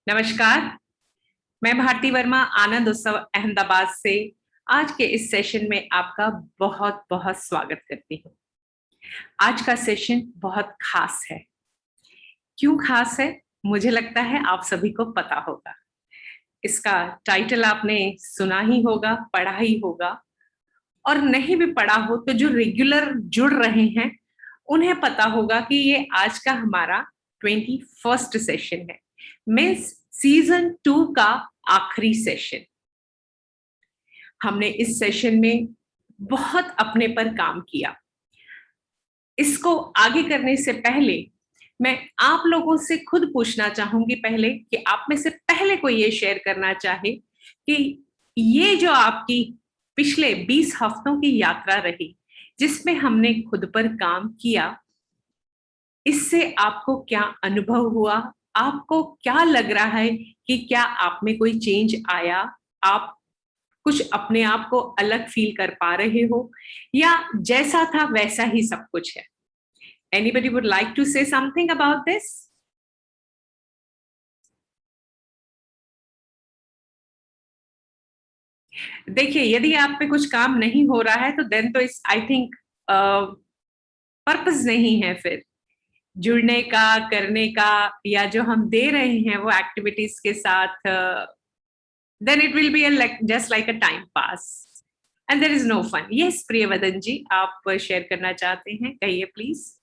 नमस्कार। मैं भारती वर्मा आनंद उत्सव अहमदाबाद से आज के इस सेशन में आपका बहुत बहुत स्वागत करती हूँ। आज का सेशन बहुत खास है। क्यों खास है? मुझे लगता है आप सभी को पता होगा। इसका टाइटल आपने सुना ही होगा, पढ़ा ही होगा, और नहीं भी पढ़ा हो तो जो रेगुलर जुड़ रहे हैं उन्हें पता होगा कि ये आज का हमारा 21st सेशन है, मीन्स सीजन 2 का आखिरी सेशन। हमने इस सेशन में बहुत अपने पर काम किया। इसको आगे करने से पहले मैं आप लोगों से खुद पूछना चाहूंगी पहले कि आप में से पहले कोई ये शेयर करना चाहे कि ये जो आपकी पिछले 20 हफ्तों की यात्रा रही जिसमें हमने खुद पर काम किया, इससे आपको क्या अनुभव हुआ? आपको क्या लग रहा है कि क्या आप में कोई चेंज आया? आप कुछ अपने आप को अलग फील कर पा रहे हो या जैसा था वैसा ही सब कुछ है? Anybody would like to say something about this? देखिए, यदि आप पे कुछ काम नहीं हो रहा है तो देन तो इस आई थिंक पर्पस नहीं है फिर जुड़ने का, करने का, या जो हम दे रहे हैं वो एक्टिविटीज के साथ, then it will be just like a time pass and there is no fun. Yes Priyavadan ji, आप शेयर करना चाहते हैं, कहिए प्लीज।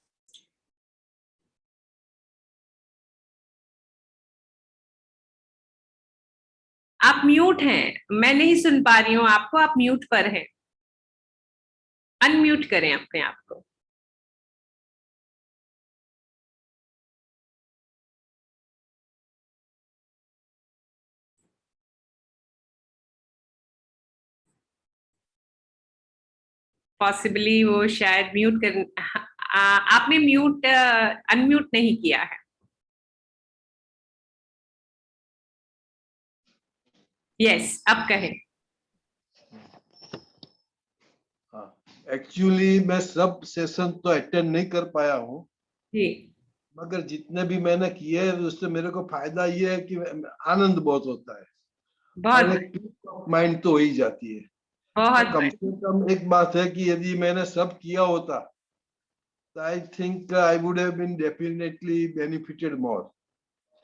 आप म्यूट हैं, मैं नहीं सुन पा रही हूँ आपको, आप म्यूट पर हैं। अनम्यूट करें अपने आप को। पॉसिबली वो शायद म्यूट कर आपने म्यूट अनम्यूट नहीं किया है। यस, अब कहें। हाँ, एक्चुअली मैं सब सेशन तो अटेंड नहीं कर पाया हूँ, जी, मगर जितने भी मैंने किए हैं उससे मेरे को फायदा ये है कि आनंद बहुत होता है और बहुत एक पीस ऑफ माइंड तो हो ही जाती है। तो बहुत कम से कम एक बात है कि यदि मैंने सब किया होता तो I think I would have been definitely benefited more.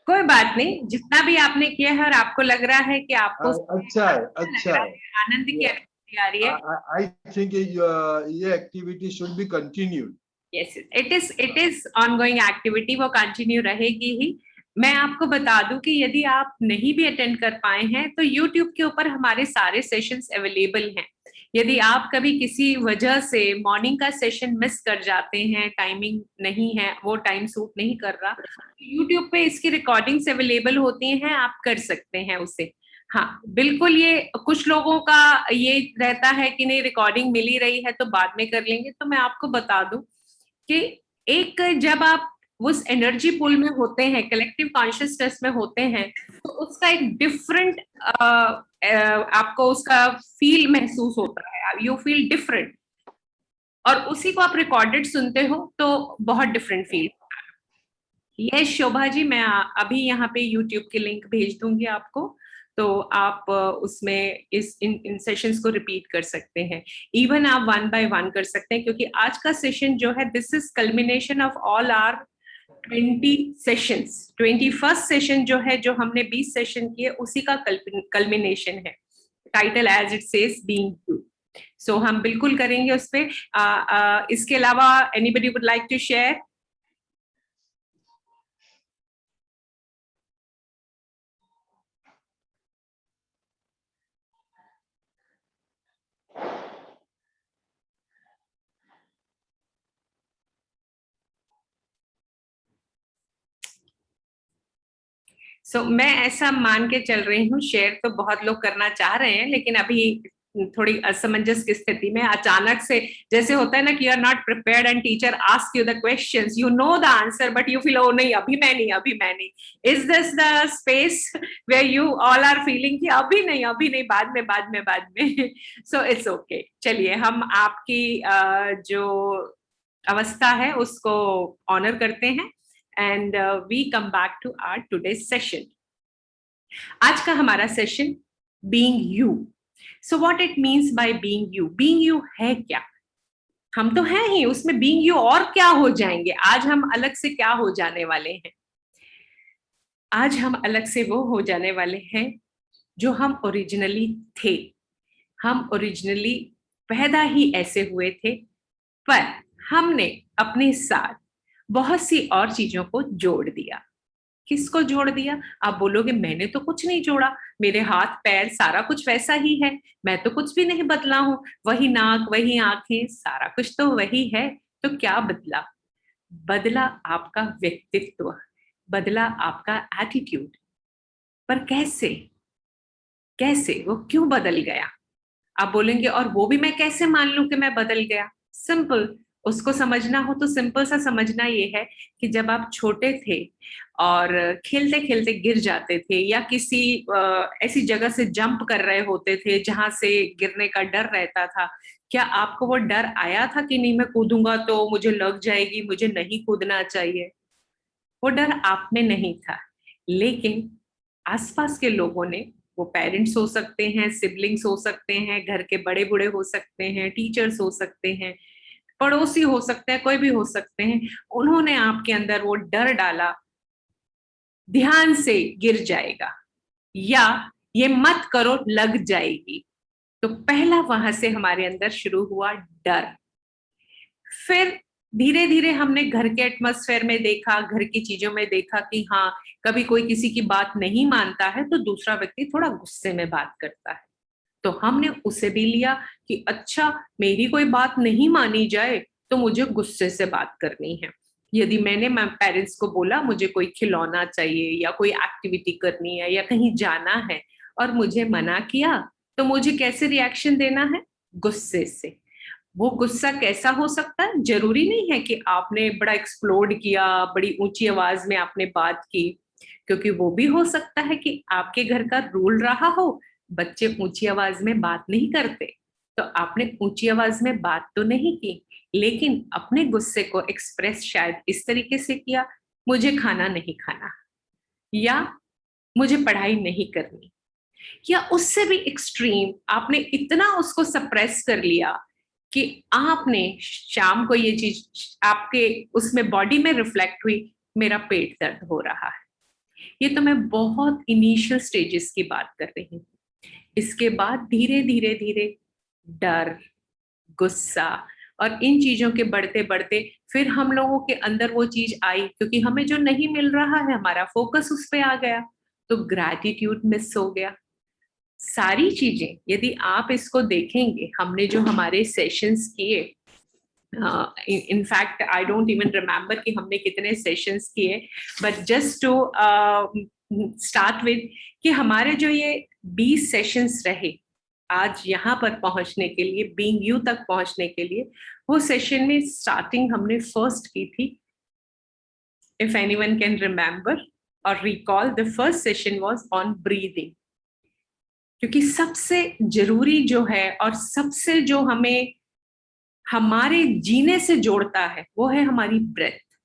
कोई बात नहीं, जितना भी आपने किया है और आपको लग रहा है कि आपको अच्छा है, लग अच्छा रहा है। है, आनंद की अनुभूति आ रही है। आई थिंक ये activity should be continued. Yes, it is ongoing activity, वो कंटिन्यू रहेगी ही। मैं आपको बता दूं कि यदि आप नहीं भी अटेंड कर पाए हैं तो YouTube के ऊपर हमारे सारे सेशंस अवेलेबल हैं। यदि आप कभी किसी वजह से मॉर्निंग का सेशन मिस कर जाते हैं, टाइमिंग नहीं है, वो टाइम सूट नहीं कर रहा, YouTube पे इसकी रिकॉर्डिंग्स अवेलेबल होती हैं, आप कर सकते हैं उसे। हाँ बिल्कुल, ये कुछ लोगों का ये रहता है कि नहीं रिकॉर्डिंग मिल ही रही है तो बाद में कर लेंगे, तो मैं आपको बता दूं कि एक जब आप उस एनर्जी पूल में होते हैं, कलेक्टिव कॉन्शियसनेस में होते हैं, तो उसका एक डिफरेंट आपको उसका फील महसूस होता है, यू फील डिफरेंट, और उसी को आप रिकॉर्डेड सुनते हो तो बहुत different feel. Yes Shobha ji, मैं अभी यहाँ पे यूट्यूब की लिंक भेज दूंगी आपको, तो आप उसमें इन सेशंस को रिपीट कर सकते हैं। इवन आप 1 बाय 1 कर सकते हैं, क्योंकि आज का सेशन जो है this is culmination of all our 20 sessions. 21st session जो है, जो हमने 20 सेशन किए, उसी का कल्मिनेशन है। Title as it says being you. So हम बिल्कुल करेंगे उस पे। इसके अलावा anybody would like to share? मैं ऐसा मान के चल रही हूँ, शेयर तो बहुत लोग करना चाह रहे हैं, लेकिन अभी थोड़ी असमंजस की स्थिति में अचानक से, जैसे होता है ना कि you are not prepared and teacher ask you the questions, you know the answer but you feel oh नहीं, अभी मैं नहीं, अभी मैं नहीं। Is this the space where you all are feeling कि अभी नहीं, अभी नहीं, बाद में, बाद में, बाद में? So it's okay. चलिए, हम आपकी जो अवस्था है उसको ऑनर करते हैं, and we come back to our today's session. आज का हमारा session being you. So what it means by being you. Being you है क्या? हम तो हैं ही, उसमें बीइंग यू और क्या हो जाएंगे? आज हम अलग से क्या हो जाने वाले हैं? आज हम अलग से वो हो जाने वाले हैं जो हम ओरिजिनली थे। हम ओरिजिनली पैदा ही ऐसे हुए थे, पर हमने अपने साथ बहुत सी और चीजों को जोड़ दिया। किसको जोड़ दिया? आप बोलोगे मैंने तो कुछ नहीं जोड़ा, मेरे हाथ पैर सारा कुछ वैसा ही है, मैं तो कुछ भी नहीं बदला हूं, वही नाक वही आंखें सारा कुछ तो वही है। तो क्या बदला? बदला आपका व्यक्तित्व, बदला आपका एटीट्यूड। पर कैसे? कैसे? वो क्यों बदल गया? आप बोलेंगे और वो भी मैं कैसे मान लूं कि मैं बदल गया? सिंपल, उसको समझना हो तो सिंपल सा समझना ये है कि जब आप छोटे थे और खेलते खेलते गिर जाते थे या किसी ऐसी जगह से जंप कर रहे होते थे जहां से गिरने का डर रहता था, क्या आपको वो डर आया था कि नहीं मैं कूदूंगा तो मुझे लग जाएगी, मुझे नहीं कूदना चाहिए? वो डर आप में नहीं था, लेकिन आसपास के लोगों ने, वो पेरेंट्स हो सकते हैं, सिबलिंग्स हो सकते हैं, घर के बड़े बूढ़े हो सकते हैं, टीचर्स हो सकते हैं, पड़ोसी हो सकते हैं, कोई भी हो सकते हैं, उन्होंने आपके अंदर वो डर डाला, ध्यान से गिर जाएगा या ये मत करो लग जाएगी। तो पहला वहां से हमारे अंदर शुरू हुआ डर। फिर धीरे धीरे हमने घर के एटमॉस्फेयर में देखा, घर की चीजों में देखा कि हाँ, कभी कोई किसी की बात नहीं मानता है तो दूसरा व्यक्ति थोड़ा गुस्से में बात करता है, तो हमने उसे भी लिया कि अच्छा, मेरी कोई बात नहीं मानी जाए तो मुझे गुस्से से बात करनी है। यदि मैंने पेरेंट्स को बोला मुझे कोई खिलौना चाहिए या कोई एक्टिविटी करनी है या कहीं जाना है और मुझे मना किया, तो मुझे कैसे रिएक्शन देना है? गुस्से से। वो गुस्सा कैसा हो सकता है? जरूरी नहीं है कि आपने बड़ा एक्सप्लोड किया, बड़ी ऊंची आवाज में आपने बात की, क्योंकि वो भी हो सकता है कि आपके घर का रूल रहा हो बच्चे ऊंची आवाज में बात नहीं करते, तो आपने ऊंची आवाज में बात तो नहीं की, लेकिन अपने गुस्से को एक्सप्रेस शायद इस तरीके से किया, मुझे खाना नहीं खाना, या मुझे पढ़ाई नहीं करनी, या उससे भी एक्सट्रीम आपने इतना उसको सप्रेस कर लिया कि आपने शाम को ये चीज आपके उसमें बॉडी में रिफ्लेक्ट हुई, मेरा पेट दर्द हो रहा है। ये तो मैं बहुत इनिशियल स्टेजेस की बात कर रही हूँ। इसके बाद धीरे धीरे धीरे डर, गुस्सा और इन चीजों के बढ़ते बढ़ते फिर हम लोगों के अंदर वो चीज आई, क्योंकि हमें जो नहीं मिल रहा है हमारा फोकस उस पे आ गया, तो ग्रैटिट्यूड मिस हो गया। सारी चीजें यदि आप इसको देखेंगे, हमने जो हमारे सेशंस किए, in fact I don't even remember कि हमने कितने सेशंस किए, but just to start with कि हमारे जो ये 20 सेशंस रहे आज यहाँ पर पहुंचने के लिए, बीइंग यू तक पहुंचने के लिए, वो सेशन में स्टार्टिंग हमने फर्स्ट की थी, इफ एनीवन कैन रिमेम्बर और recall, the first session was on breathing. क्योंकि सबसे जरूरी जो है और सबसे जो हमें हमारे जीने से जोड़ता है वो है हमारी ब्रेथ।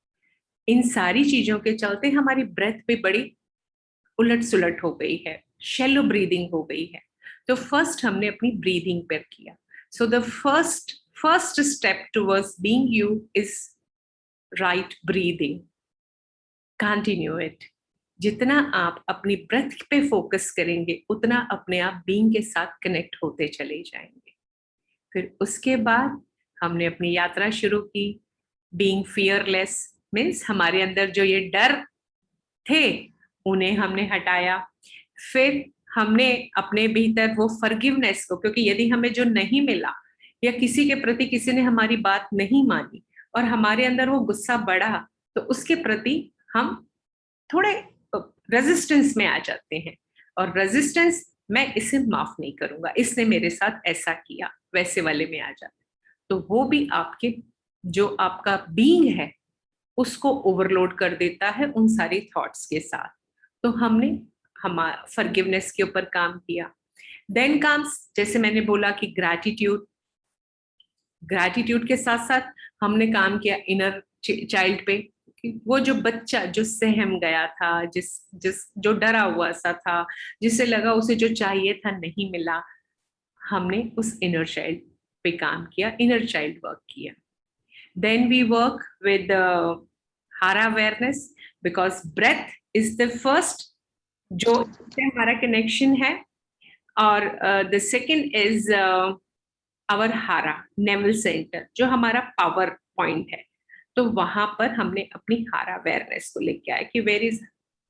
इन सारी चीजों के चलते हमारी ब्रेथ पे बड़ी उलट सुलट हो गई है, शैलो ब्रीदिंग हो गई है। तो फर्स्ट हमने अपनी ब्रीदिंग पर किया। So the first first step towards being you is right breathing. Continue it. जितना आप अपनी ब्रेथ पे फोकस करेंगे उतना अपने आप बीइंग के साथ कनेक्ट होते चले जाएंगे। फिर उसके बाद हमने अपनी यात्रा शुरू की, बीइंग फियरलेस, मीन्स हमारे अंदर जो ये डर थे उन्हें हमने हटाया। फिर हमने अपने भीतर वो फॉरगिवनेस को, क्योंकि यदि हमें जो नहीं मिला या किसी के प्रति किसी ने हमारी बात नहीं मानी और हमारे अंदर वो गुस्सा बढ़ा, तो उसके प्रति हम थोड़े रेजिस्टेंस में आ जाते हैं, और रेजिस्टेंस, मैं इसे माफ नहीं करूंगा, इसने मेरे साथ ऐसा किया, वैसे वाले में आ जाते, तो वो भी आपके जो आपका बीइंग है उसको ओवरलोड कर देता है उन सारी थॉट्स के साथ। तो हमने हमारा फॉरगिवनेस के ऊपर काम किया। देन कम्स, जैसे मैंने बोला कि ग्रैटिट्यूड, ग्रैटिट्यूड के साथ साथ हमने काम किया इनर चाइल्ड पे, कि वो जो बच्चा जो सहम गया था, जिस जिस जो डरा हुआ सा था, जिसे लगा उसे जो चाहिए था नहीं मिला, हमने उस इनर चाइल्ड पे काम किया, इनर चाइल्ड वर्क किया. Then we work with hara awareness, because breath is the first जो हमारा कनेक्शन है. और the second is our hara naval centre, जो हमारा पावर पॉइंट है. तो वहां पर हमने अपनी हारा अवेयरनेस को लेके आए कि where is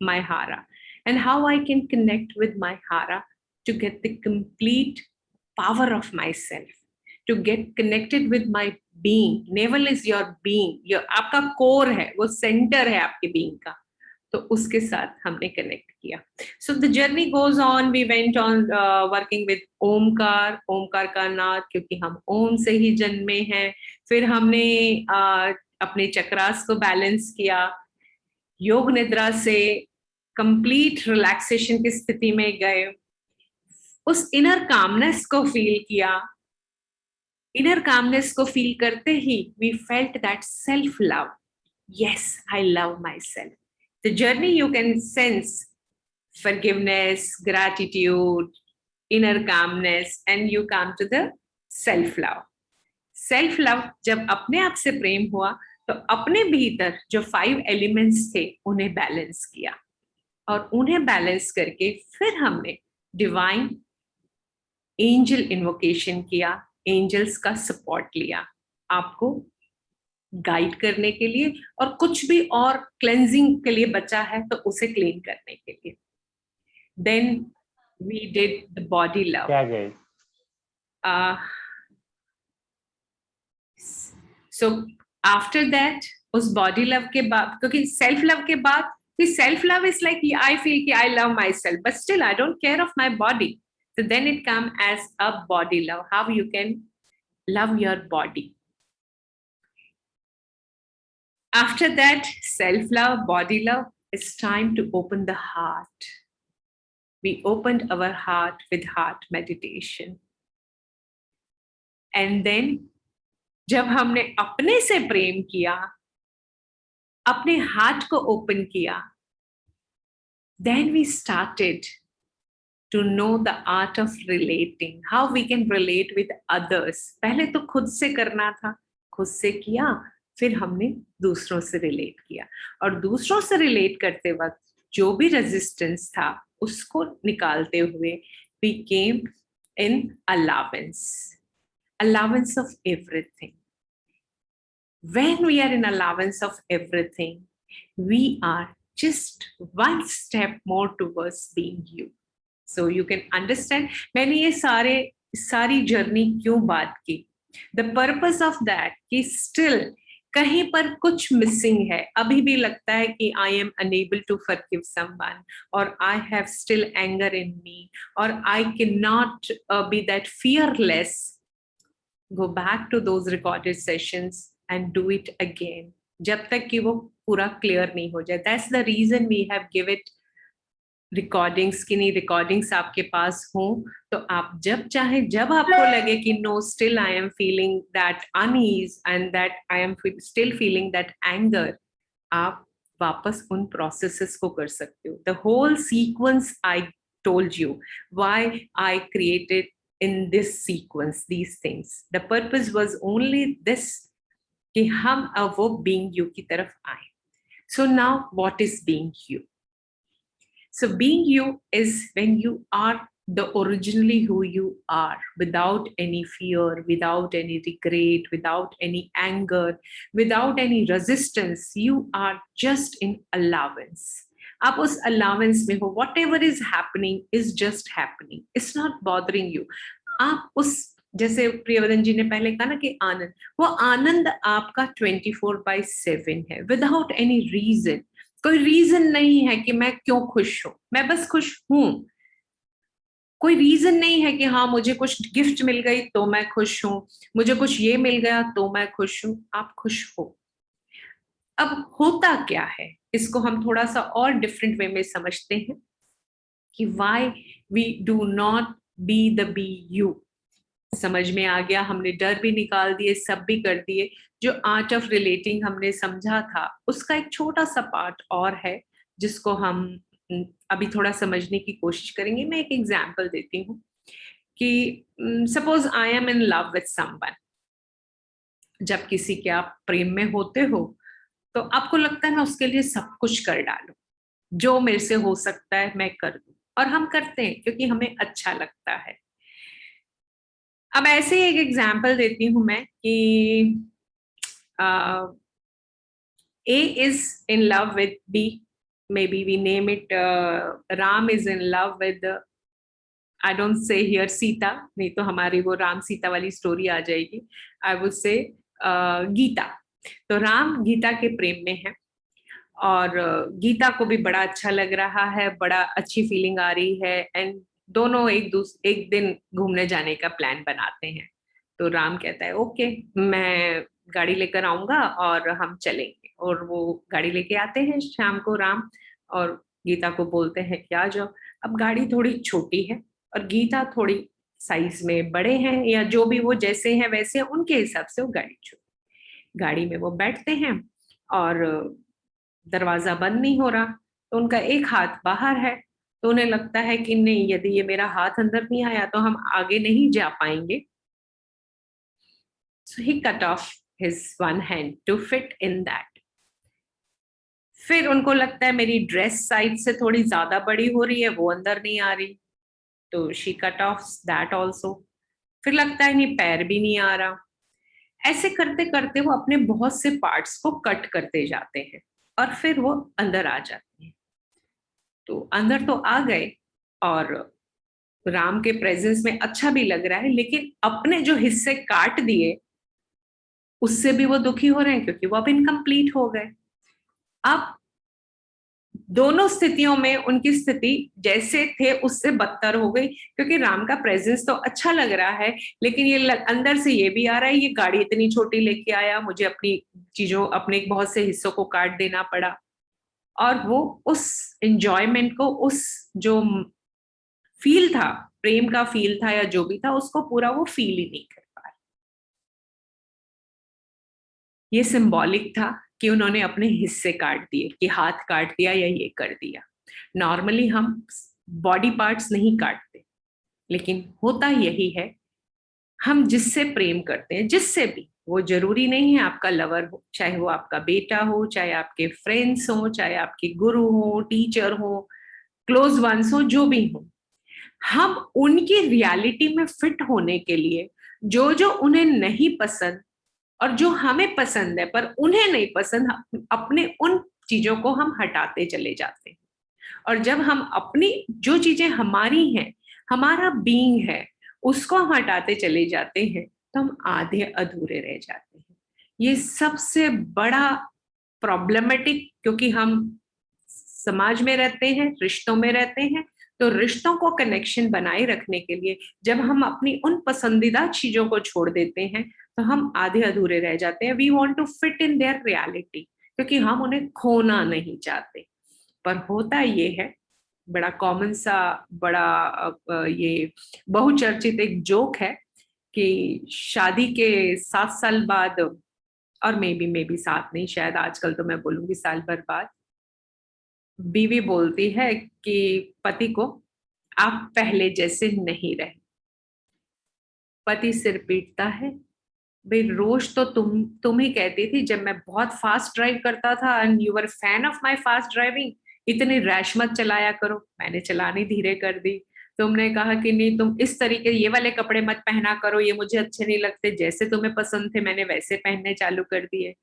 my hara and how I can connect with my hara to get the complete power of my self, to get connected with my being. Navel is your being, your आपका core है, वो centre है आपके being का. तो उसके साथ हमने कनेक्ट किया. So the journey goes on. We went on working with Omkar, Omkar का नाद, क्योंकि हम ओम से ही जन्मे हैं. फिर हमने अपने चक्रास को बैलेंस किया, योग निद्रा से कंप्लीट रिलैक्सेशन की स्थिति में गए, उस इनर कामनेस को फील किया. इनर कामनेस को फील करते ही we felt that self love. Yes, I love my self. The journey you can sense forgiveness, gratitude, inner calmness, and you come to the self-love. Self-love जब अपने आप से प्रेम हुआ तो अपने भीतर जो 5 एलिमेंट्स थे उन्हें बैलेंस किया, और उन्हें बैलेंस करके फिर हमने डिवाइन एंजल इन्वोकेशन किया, एंजल्स का सपोर्ट लिया आपको गाइड करने के लिए, और कुछ भी और क्लेंजिंग के लिए बचा है तो उसे क्लीन करने के लिए. Then we did the body love. क्या गए? सो आफ्टर दैट, उस बॉडी लव के बाद, क्योंकि सेल्फ लव के बाद, self love is like I feel कि I love my self but still I don't care of my body. So then it comes as a body love, how you can love your body. After that, self-love, body love, it's time to open the heart. We opened our heart with heart meditation. And then, जब हमने अपने से प्रेम किया, अपने heart को open किया, then we started to know the art of relating, how we can relate with others. पहले तो खुद से करना था, खुद से किया, फिर हमने दूसरों से रिलेट किया, और दूसरों से रिलेट करते वक्त जो भी रेजिस्टेंस था उसको निकालते हुए we came in allowance of everything. When we are in allowance of everything, we are just one step more towards being you. So you can understand, मैंने ये सारी जर्नी क्यों बात की. The purpose of that कि still कहीं पर कुछ मिसिंग है, अभी भी लगता है कि I am unable to forgive someone, or I have still anger in me, or I cannot be that fearless. Go back to those recorded sessions and do it again, जब तक कि वो पूरा क्लियर नहीं हो जाए. That's the reason we have give it recordings. किन्हीं recordings आपके पास हो तो आप जब चाहे, जब आपको लगे कि no still I am feeling that unease and that I am still feeling that anger, आप वापस उन प्रोसेसेस को कर सकते हो. The whole sequence I told you why I created in this sequence these things. The purpose was only this कि हम अब वो बीइंग यू की तरफ आए. So now what is being you? So being you is when you are the originally who you are, without any fear, without any regret, without any anger, without any resistance. You are just in allowance. आप उस allowance में हो. Whatever is happening is just happening. It's not bothering you. आप उस, जैसे प्रियवदन जी ने पहले कहा ना कि आनंद, वो आनंद आपका 24/7 है, without any reason. कोई रीजन नहीं है कि मैं क्यों खुश हूं, मैं बस खुश हूं. कोई रीजन नहीं है कि हाँ मुझे कुछ गिफ्ट मिल गई तो मैं खुश हूं, मुझे कुछ ये मिल गया तो मैं खुश हूं. आप खुश हो. अब होता क्या है, इसको हम थोड़ा सा और डिफरेंट वे में समझते हैं कि why we do not be the be you. समझ में आ गया, हमने डर भी निकाल दिए, सब भी कर दिए. जो आर्ट ऑफ रिलेटिंग हमने समझा था, उसका एक छोटा सा पार्ट और है जिसको हम अभी थोड़ा समझने की कोशिश करेंगे। मैं एक एग्जाम्पल देती हूँ कि suppose I am in love with someone. जब किसी के आप प्रेम में होते हो तो आपको लगता है मैं उसके लिए सब कुछ कर डालूं, जो मेरे से हो सकता है मैं कर दूं, और हम करते हैं क्योंकि हमें अच्छा लगता है। अब ऐसे ही एक एग्जाम्पल देती हूं मैं कि A is in love with B, maybe we name it Ram is in love with I don't say here Sita, नहीं तो हमारी वो राम सीता वाली स्टोरी आ जाएगी। I would say Gita. तो राम गीता के प्रेम में है और गीता को भी बड़ा अच्छा लग रहा है, बड़ा अच्छी फीलिंग आ रही है, एंड दोनों एक दिन घूमने जाने का प्लान बनाते हैं। तो राम कहता है ओके, मैं गाड़ी लेकर आऊंगा और हम चलेंगे, और वो गाड़ी लेके आते हैं शाम को राम, और गीता को बोलते हैं कि आ जाओ। अब गाड़ी थोड़ी छोटी है और गीता थोड़ी साइज में बड़े हैं, या जो भी वो जैसे हैं वैसे उनके हिसाब से वो गाड़ी छोटी। गाड़ी में वो बैठते हैं और दरवाजा बंद नहीं हो रहा, तो उनका एक हाथ बाहर है। तो उन्हें लगता है कि नहीं, यदि ये मेरा हाथ अंदर नहीं आया तो हम आगे नहीं जा पाएंगे। So he cut off his one hand to fit in that. फिर उनको लगता है मेरी ड्रेस साइज से थोड़ी ज्यादा बड़ी हो रही है, वो अंदर नहीं आ रही, तो she cut off that also. फिर लगता है नहीं, पैर भी नहीं आ रहा। ऐसे करते करते वो अपने बहुत से पार्ट्स को कट करते जाते हैं और फिर वो अंदर आ जाते हैं। तो अंदर तो आ गए और राम के प्रेजेंस में अच्छा भी लग रहा है, लेकिन अपने जो हिस्से काट दिए उससे भी वो दुखी हो रहे हैं क्योंकि वो अब इनकम्प्लीट हो गए। अब दोनों स्थितियों में उनकी स्थिति जैसे थे उससे बदतर हो गई, क्योंकि राम का प्रेजेंस तो अच्छा लग रहा है, लेकिन ये अंदर से ये भी आ रहा है ये गाड़ी इतनी छोटी लेके आया, मुझे अपनी चीजों, अपने बहुत से हिस्सों को काट देना पड़ा। और वो उस एंजॉयमेंट को, उस जो फील था, प्रेम का फील था या जो भी था, उसको पूरा वो फील ही नहीं कर पाए। ये सिंबॉलिक था कि उन्होंने अपने हिस्से काट दिए, कि हाथ काट दिया या ये कर दिया। नॉर्मली हम बॉडी पार्ट्स नहीं काटते, लेकिन होता यही है। हम जिससे प्रेम करते हैं, जिससे भी, वो जरूरी नहीं है आपका लवर हो, चाहे वो आपका बेटा हो, चाहे आपके फ्रेंड्स हो, चाहे आपके गुरु हो, टीचर हो, क्लोज वंस हो, जो भी हो, हम उनकी रियलिटी में फिट होने के लिए जो जो उन्हें नहीं पसंद और जो हमें पसंद है पर उन्हें नहीं पसंद, अपने उन चीजों को हम हटाते चले जाते हैं। और जब हम अपनी जो चीजें हमारी हैं, हमारा बीइंग है, उसको हम हटाते चले जाते हैं, तो हम आधे अधूरे रह जाते हैं। ये सबसे बड़ा प्रॉब्लमेटिक, क्योंकि हम समाज में रहते हैं, रिश्तों में रहते हैं, तो रिश्तों को कनेक्शन बनाए रखने के लिए जब हम अपनी उन पसंदीदा चीजों को छोड़ देते हैं तो हम आधे अधूरे रह जाते हैं। We want to fit in their reality, क्योंकि हम उन्हें खोना नहीं चाहते। पर होता ये है, बड़ा कॉमन सा, बड़ा ये बहुचर्चित एक जोक है कि शादी के 7 साल बाद, और मे बी 7 नहीं, शायद आजकल तो मैं बोलूंगी साल भर बाद, बीवी बोलती है कि पति को, आप पहले जैसे नहीं रहे। पति सिर पीटता है, भाई रोज तो तुम ही कहती थी जब मैं बहुत फास्ट ड्राइव करता था, and you were fan of my fast driving, इतनी रैश मत चलाया करो। मैंने चलानी धीरे कर दी। तुमने कहा कि नहीं, तुम इस तरीके ये वाले कपड़े मत पहना करो, ये मुझे अच्छे नहीं लगते, जैसे तुम्हें पसंद थे मैंने वैसे पहनने चालू कर दिए।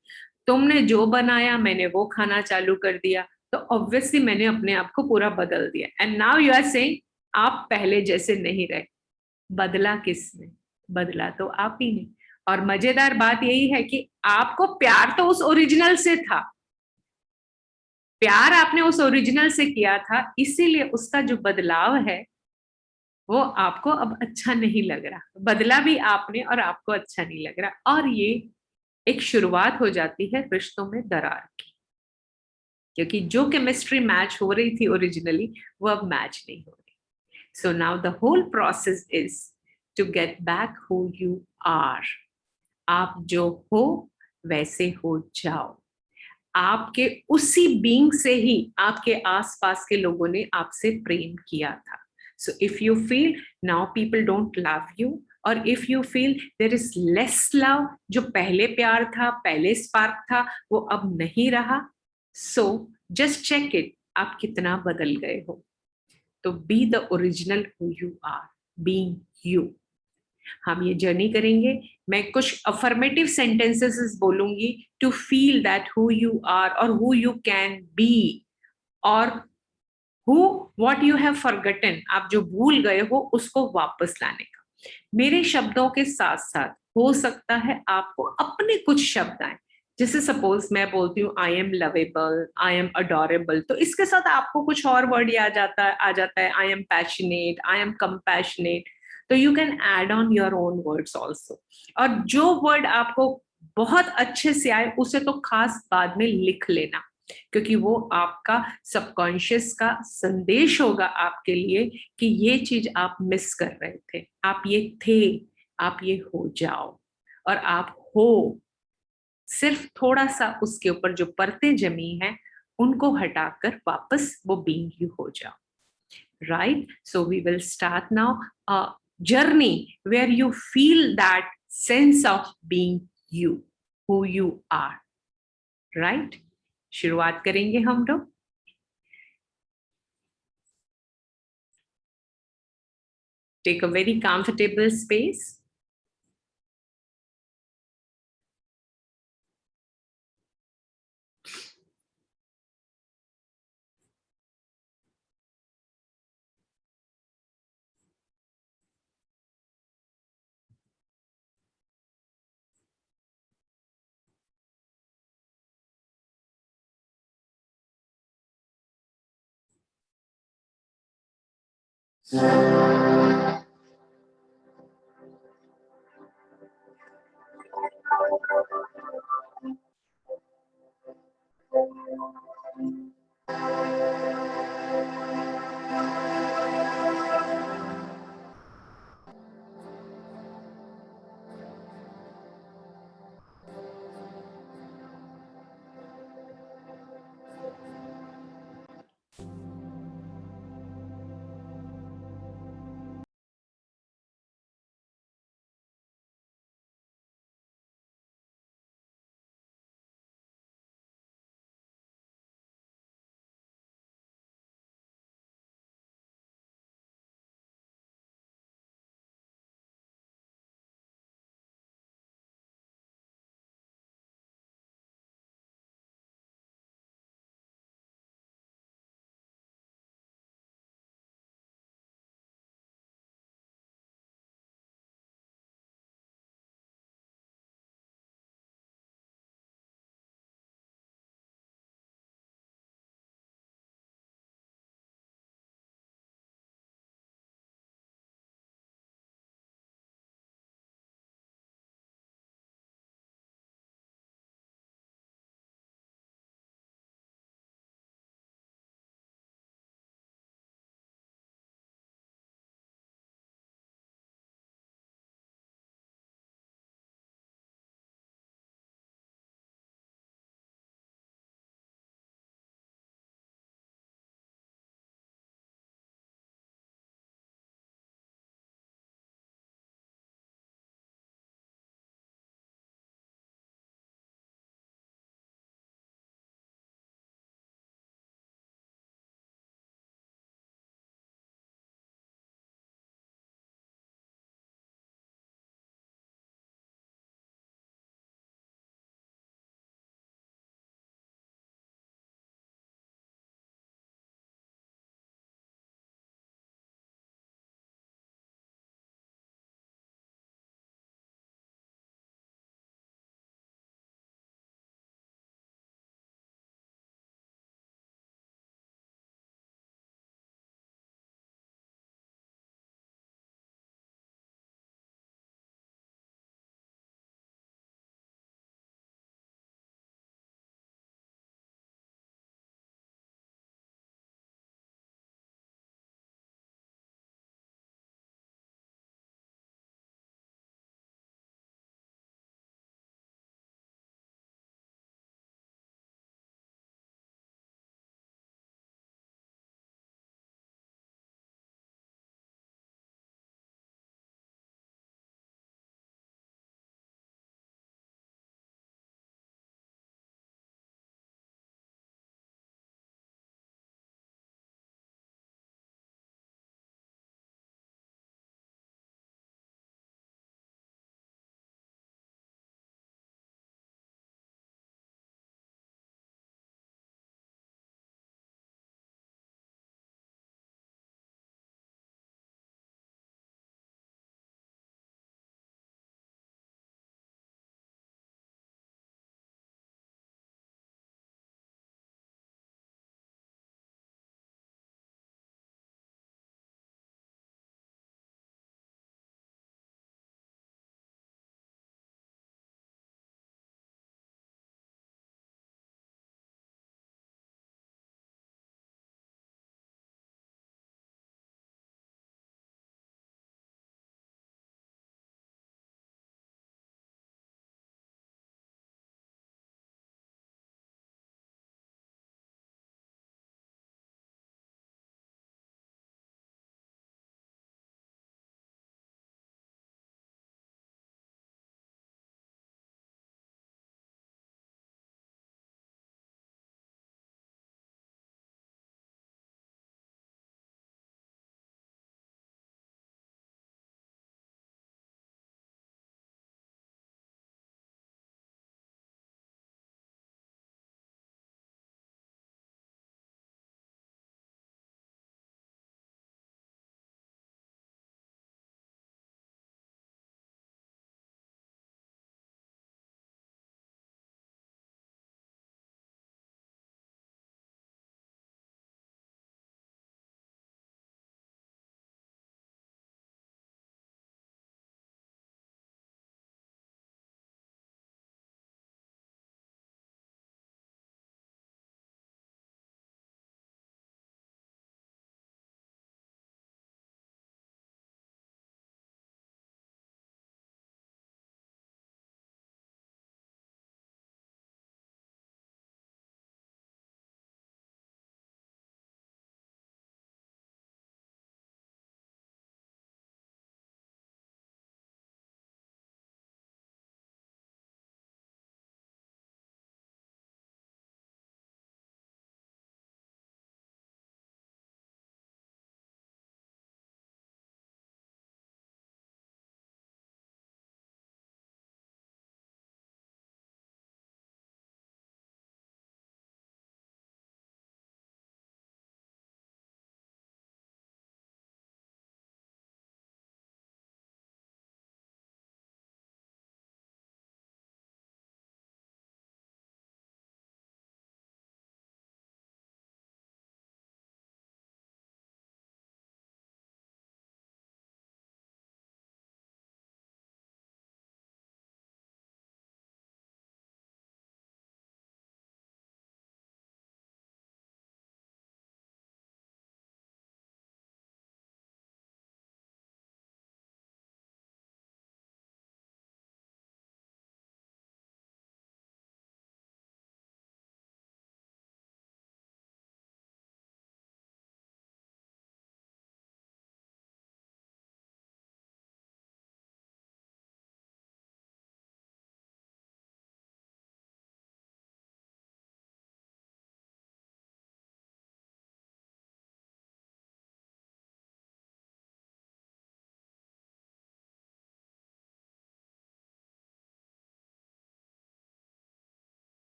तुमने जो बनाया मैंने वो खाना चालू कर दिया, तो ऑब्वियसली मैंने अपने आप को पूरा बदल दिया, and now you are saying आप पहले जैसे नहीं रहे। बदला किसने? बदला तो आप ही ने। और मजेदार बात यही है कि आपको प्यार तो उस ओरिजिनल से था, प्यार आपने उस ओरिजिनल से किया था, इसीलिए उसका जो बदलाव है वो आपको अब अच्छा नहीं लग रहा। बदला भी आपने और आपको अच्छा नहीं लग रहा, और ये एक शुरुआत हो जाती है रिश्तों में दरार की, क्योंकि जो केमिस्ट्री मैच हो रही थी ओरिजिनली वो अब मैच नहीं हो रही। So now the whole process is to get back who you are. आप जो हो वैसे हो जाओ। आपके उसी बीइंग से ही आपके आसपास के लोगों ने आपसे प्रेम किया था। So if you feel now people don't love you, और if you feel there is less love, जो पहले प्यार था, पहले स्पार्क था, वो अब नहीं रहा, सो जस्ट चेक इट, आप कितना बदल गए हो। तो be the original who you are, being you. हम ये जर्नी करेंगे। मैं कुछ अफर्मेटिव सेंटेंसेस बोलूंगी to feel that who you are और हु यू कैन बी, और who what you have forgotten, आप जो भूल गए हो उसको वापस लाने का। मेरे शब्दों के साथ साथ हो सकता है आपको अपने कुछ शब्द आए। जैसे सपोज मैं बोलती हूँ I am lovable, I am adorable, तो इसके साथ आपको कुछ और वर्ड आ जाता है, I am passionate, I am compassionate. तो you can add on your own words also. और जो वर्ड आपको बहुत अच्छे से आए उसे तो खास बाद में लिख लेना, क्योंकि वो आपका सबकॉन्शियस का संदेश होगा आपके लिए कि ये चीज आप मिस कर रहे थे, आप ये थे, आप ये हो जाओ। और आप हो, सिर्फ थोड़ा सा उसके ऊपर जो परतें जमी हैं उनको हटाकर वापस वो बीइंग यू हो जाओ। Right, so we will start now a journey where you feel that sense of being you, who you are. Right, शुरुआत करेंगे हम लोग। Take a very comfortable space.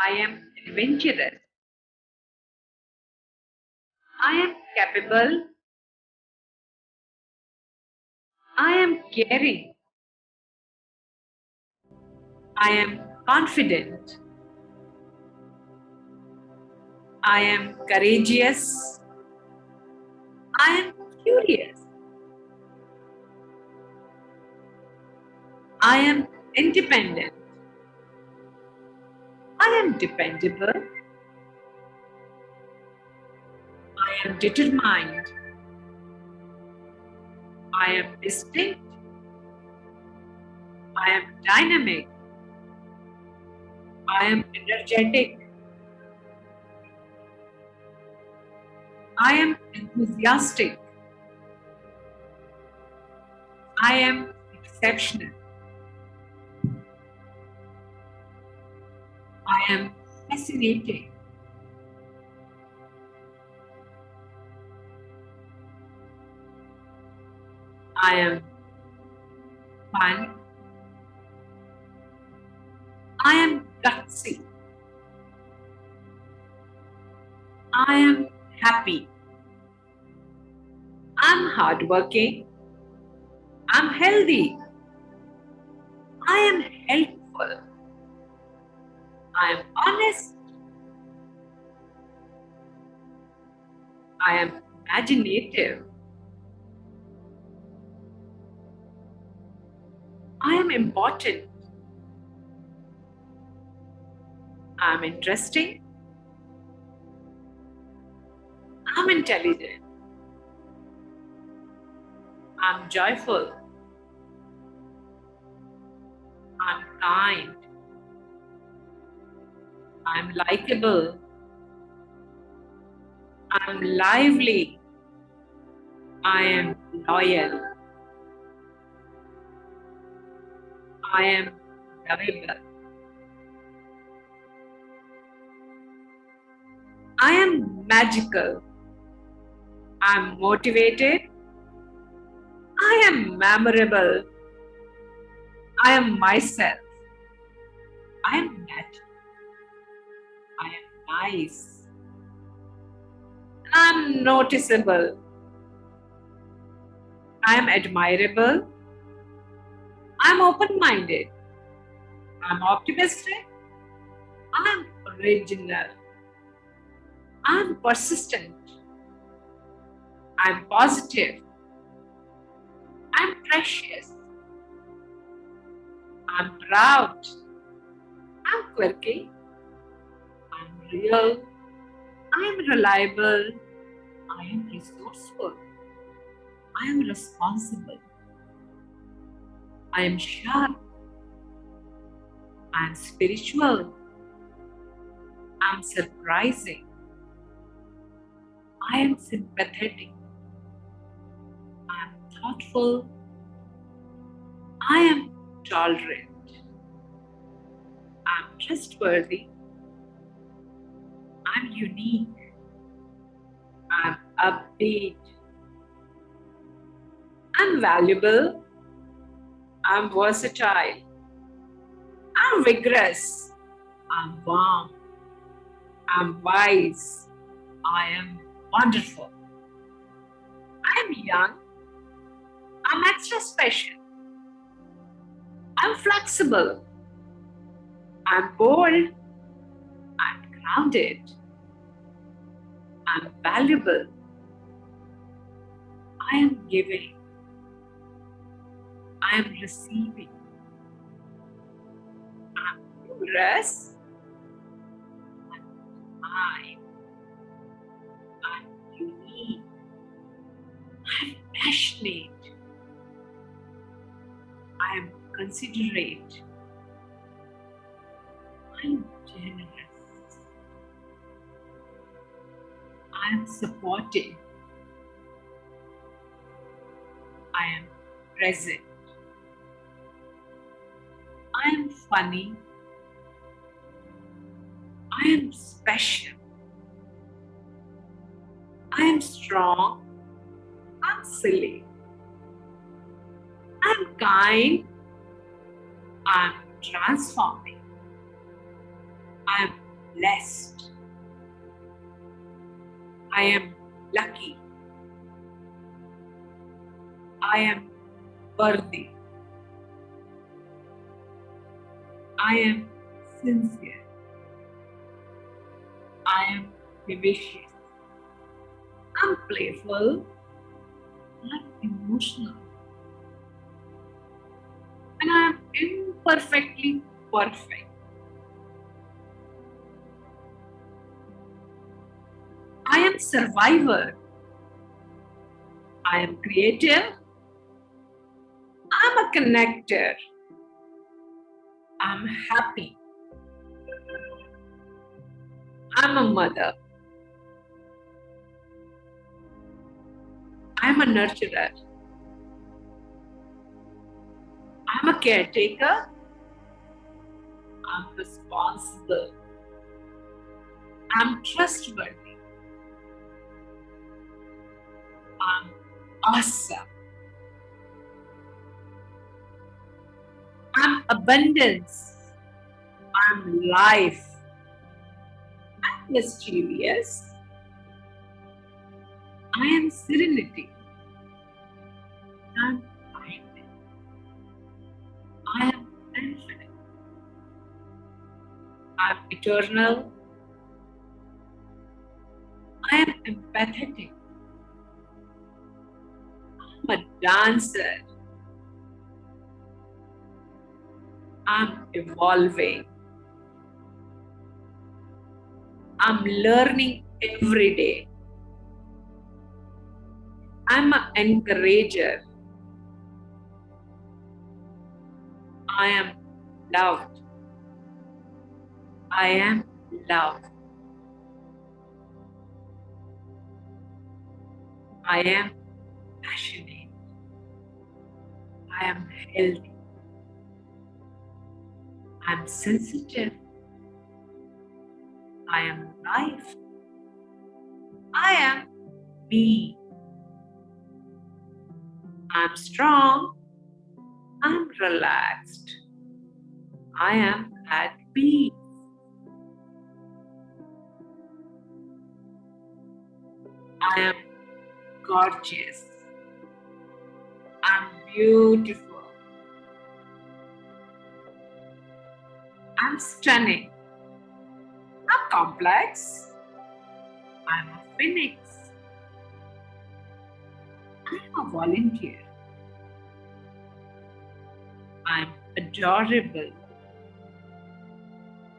I am adventurous. I am capable. I am caring. I am confident. I am courageous. I am curious. I am independent. I am dependable. I am determined. I am distinct. I am dynamic. I am energetic. I am enthusiastic. I am exceptional. I am fascinating. I am fun. I am gutsy. I am happy. I'm hardworking. I'm healthy. I am helpful. I am honest. I am imaginative. I am important. I am interesting. I'm intelligent. I'm joyful. I'm kind. I'm likable. I'm lively. I am loyal. I am lovable. I am magical. I'm motivated. I am memorable. I am myself. I am natural. I am nice. I'm noticeable. I am admirable. I'm open minded. I'm optimistic. I'm original. I'm persistent. I'm positive. I'm precious. I'm proud. I'm quirky. I'm real. I'm reliable. I am resourceful. I am responsible. I am sharp. I am spiritual. I'm surprising. I am sympathetic. I am thoughtful. I am tolerant. I'm trustworthy. I'm unique. I'm upbeat. I'm valuable. I'm versatile. I'm vigorous. I'm warm. I'm wise. I am wonderful. I'm young. I'm extra special. I'm flexible. I'm bold. I'm grounded. I'm valuable. I am giving. I am receiving. I'm humorous. I'm kind. I'm unique. I'm passionate. I am considerate. I'm generous. I am supportive. I am present. I am funny. I am special. I am strong. I'm silly. I'm kind. I'm transforming. I'm blessed. I am lucky. I am worthy. I am sincere. I am vivacious. I'm playful. I'm emotional. And I am imperfectly perfect. I am survivor. I am creative. I'm a connector. I'm happy. I'm a mother. I'm a nurturer. I'm a caretaker. I'm responsible. I'm trustworthy. I'm awesome. I'm abundance. I'm life. I'm mischievous. I am serenity. I'm kindness. I am infinite. I'm eternal. I am empathetic. I'm a dancer. I'm evolving. I'm learning every day. I'm an encourager. I am loved. I am loved. I am passionate. I am healthy. I am sensitive. I am life. I am me. I'm strong. I'm relaxed. I am at peace. I am gorgeous. I'm beautiful. I'm stunning. I'm complex. I'm a phoenix. I'm a volunteer. I'm adorable.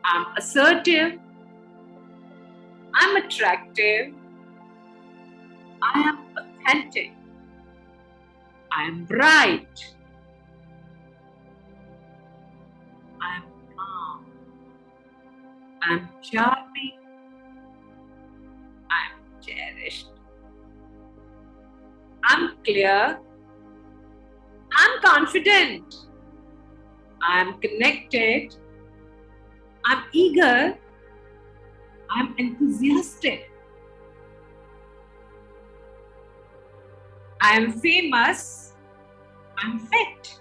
I'm assertive. I'm attractive. I am authentic. I am bright. I am calm. I am charming. I am cherished. I'm clear. I'm confident. I am connected. I'm eager. I'm enthusiastic. I am famous. I'm fit.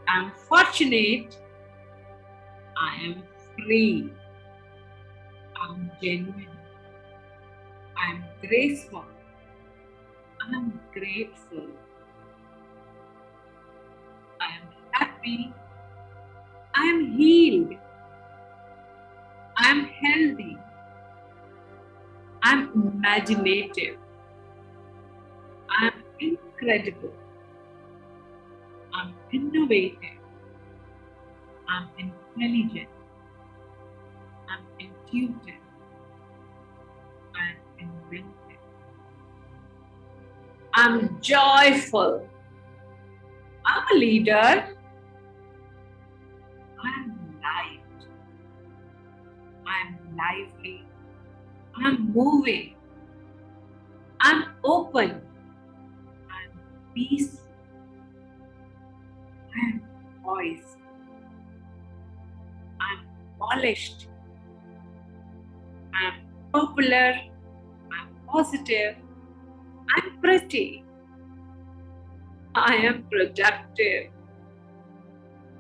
I'm fortunate. I am free. I'm genuine. I'm graceful. I'm grateful. I am happy. I am healed. I am healthy. I'm imaginative. I am incredible. I'm innovative. I'm intelligent. I'm intuitive. I'm inventive. I'm joyful. I'm a leader. I'm light. I'm lively. I'm moving. I'm open. I'm peaceful. I'm poised. I'm polished. I'm popular. I'm positive. I'm pretty. I am productive.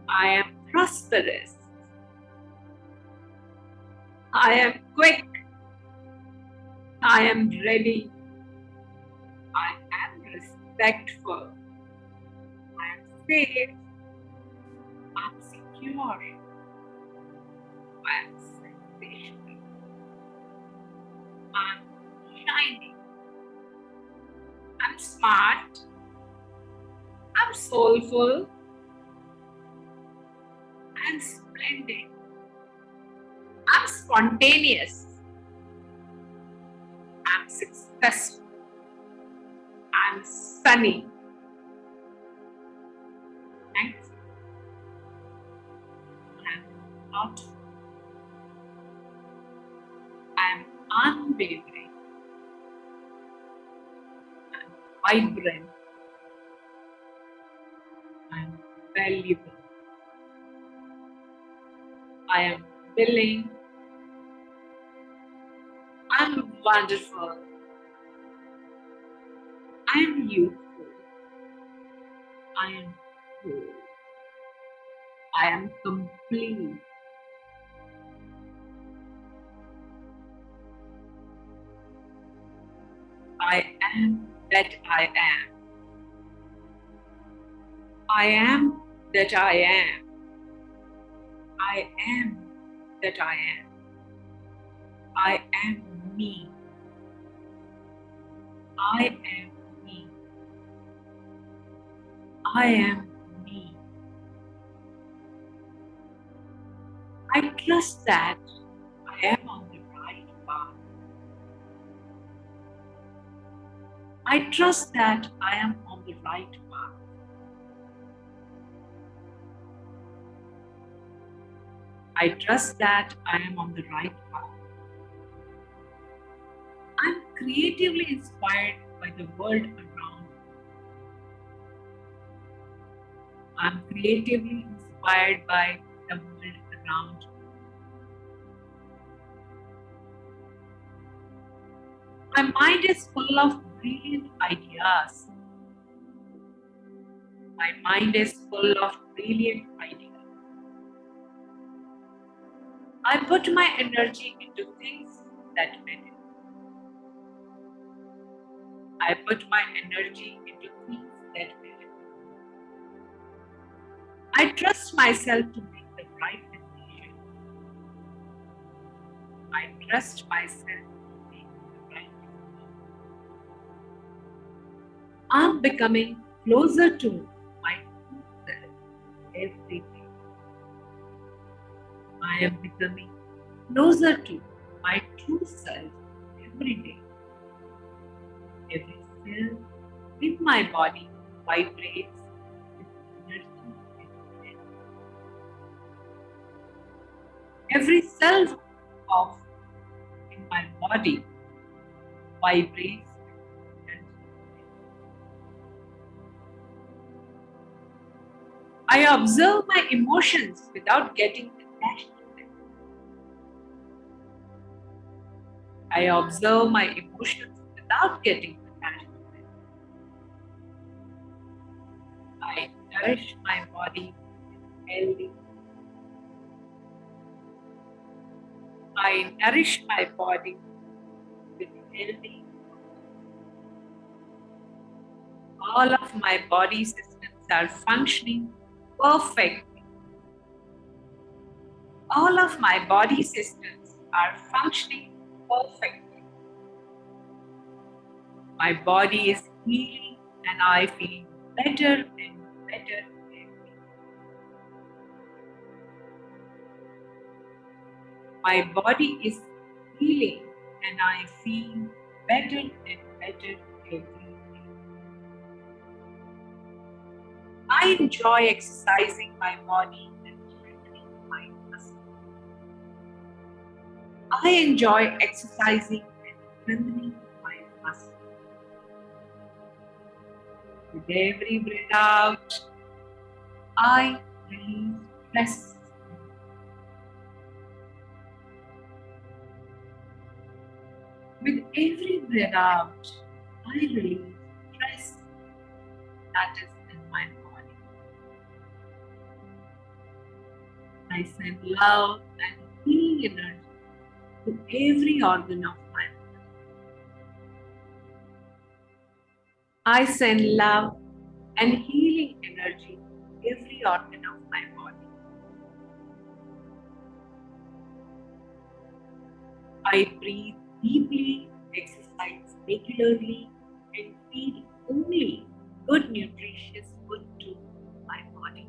I am prosperous. I am quick. I am ready. I am respectful. I am safe. I am secure. I am sensational. I am shining. I'm smart. I'm soulful. I'm splendid. I'm spontaneous. I'm successful. I'm sunny. Thanks. I'm thoughtful. I'm unwavering. I'm vibrant. I'm valuable. I am willing. I'm wonderful. I am youthful. I am whole. I am complete. I am that I am. I am that I am. I am that I am. I am me. I am me. I am me. I trust that I am on the right path. I trust that I am on the right path. I trust that I am on the right path. I'm creatively inspired by the world around me. I'm creatively inspired by the world around me. My mind is full of brilliant ideas. My mind is full of brilliant ideas. I put my energy into things that matter. I put my energy into things that matter. I trust myself to make the right decision. I trust myself to make the right decision. I'm becoming closer to my true self every day. I am becoming closer to my true self every day. Every cell in my body vibrates with energy and strength. Every cell of in my body vibrates with energy. I observe my emotions without getting attached to them. I observe my emotions without getting attached to them. I nourish my body with healthy. I nourish my body with healthy. All of my body systems are functioning perfectly. All of my body systems are functioning perfectly. My body is healing and I feel better and better every day. My body is healing and I feel better and better every day. I enjoy exercising my body and strengthening my muscles. I enjoy exercising and strengthening my muscles. With every breath out, I release stress. With every breath out, I release stress that is in my body. I send love and healing energy to every organ of my body. I send love and healing energy to every organ of my body. I breathe deeply, exercise regularly, and feed only good, nutritious food to my body.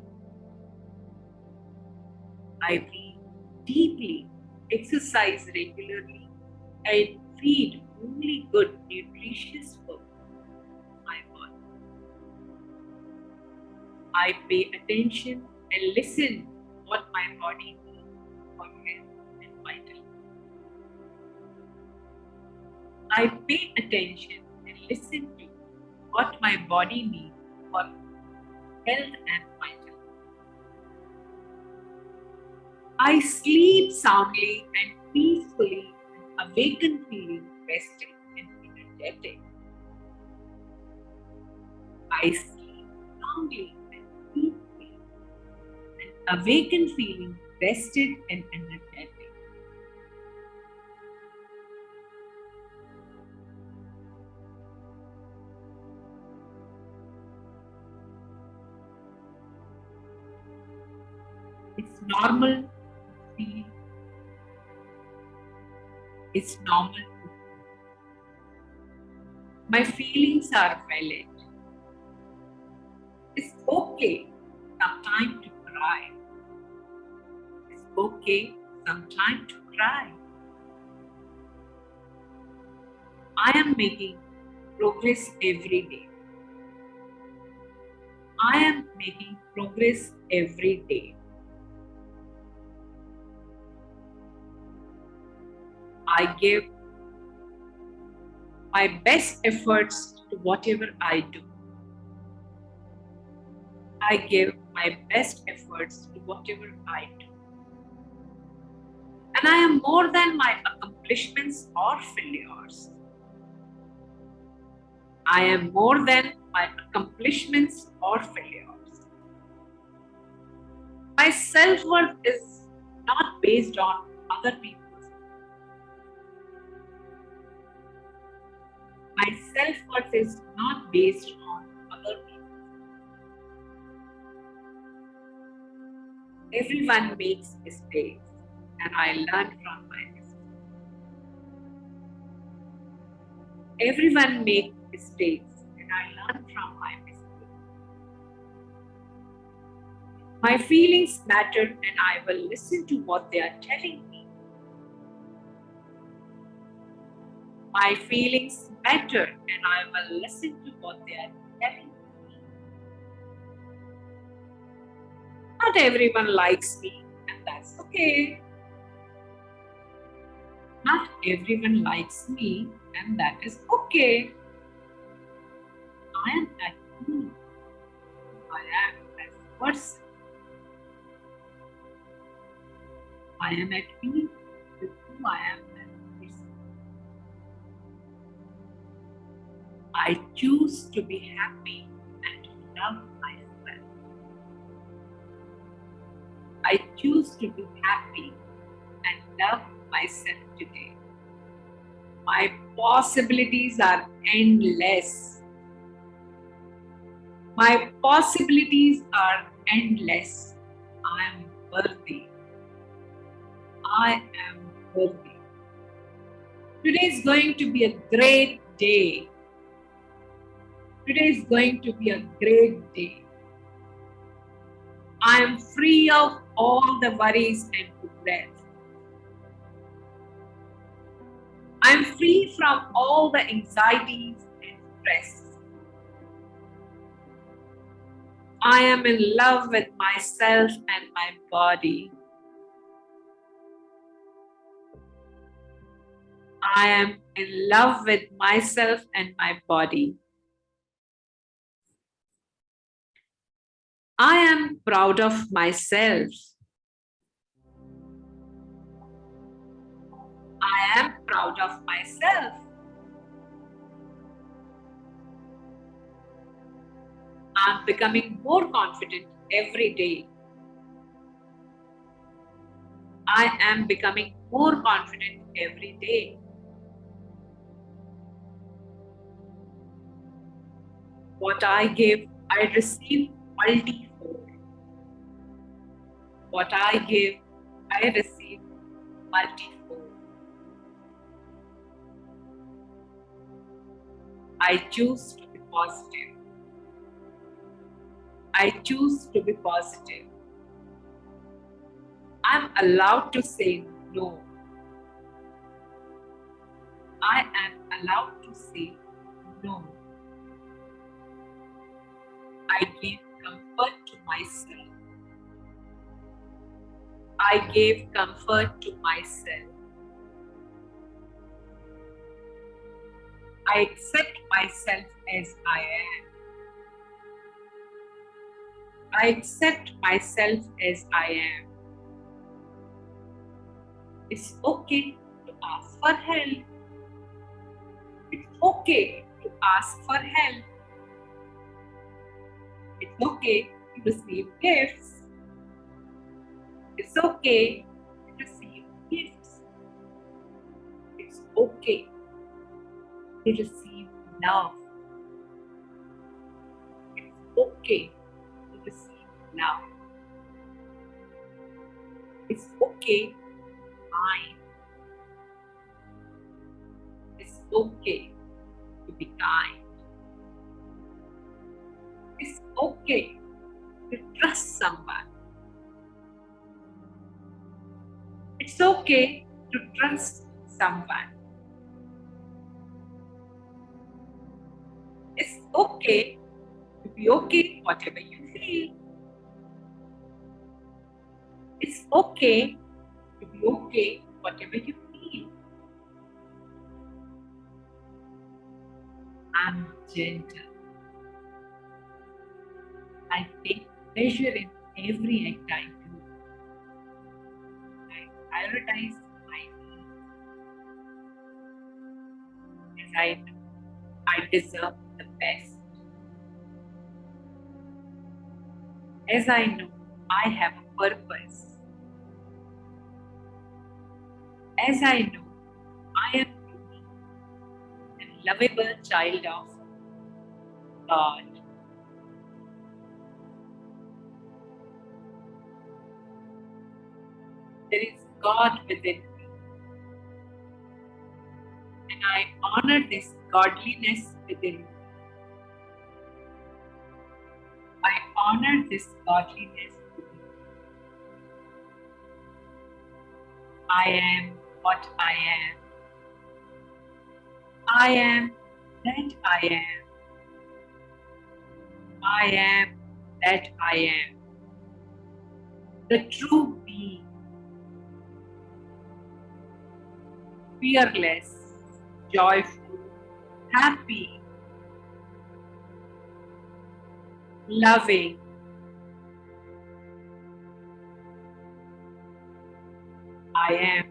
I breathe deeply, exercise regularly, and feed only good, nutritious food to my body. I pay attention and listen what my body needs for health and vitality. I pay attention and listen to what my body needs for health and vitality. I sleep soundly and peacefully and awaken feeling rested and energetic. I sleep soundly and peacefully and awaken feeling rested and energetic. It's normal to feel. It's normal to feel. My feelings are valid. It's okay sometime to cry. It's okay sometime to cry. I am making progress every day. I am making progress every day. I give my best efforts to whatever I do. I give my best efforts to whatever I do. And I am more than my accomplishments or failures. I am more than my accomplishments or failures. My self-worth is not based on other people's. My self-worth is not based on other people. Everyone makes mistakes, and I learn from my mistakes. Everyone makes mistakes, and I learn from my mistakes. My feelings matter, and I will listen to what they are telling me. My feelings matter, and I will listen to what they are telling me. Not everyone likes me, and that's okay. Not everyone likes me, and that is okay. I am at peace. I am as a person. I am at peace with who I am as a person. I choose to be happy and to love myself. I choose to be happy and love myself today. My possibilities are endless. My possibilities are endless. I am worthy. I am worthy. Today is going to be a great day. Today is going to be a great day. I am free of all the worries and regrets. I am free from all the anxieties and stress. I am in love with myself and my body. I am in love with myself and my body. I am proud of myself. I am proud of myself. I'm becoming more confident every day. I am becoming more confident every day. What I give, I receive multifold. What I give, I receive multifold. I choose to be positive. I choose to be positive. I'm allowed to say no. I am allowed to say no. I give comfort to myself. I give comfort to myself. I accept myself as I am. I accept myself as I am. It's okay to ask for help. It's okay to ask for help. It's okay to receive gifts. It's okay to receive gifts. It's okay to receive love. It's okay to receive love. It's okay to be kind. It's okay to be kind. It's okay to trust someone. It's okay to trust someone. It's okay to be okay whatever you feel. It's okay to be okay whatever you feel. I'm gentle. I take pleasure in every act I do. I prioritize my needs as I know I deserve the best. As I know I have a purpose. As I know I am unique and lovable child of God. There is God within me, and I honor this godliness within me. I honor this godliness within me. I am what I am. I am that I am. I am that I am. The true being, fearless, joyful, happy, loving. I am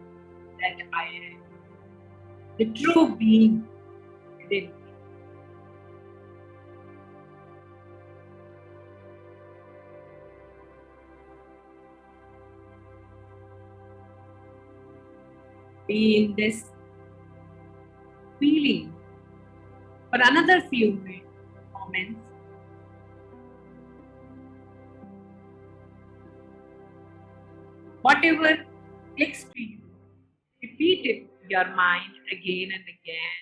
that I am. The true being within me. Be in this feeling for another few moments. Whatever clicks to you, repeat it in your mind again and again.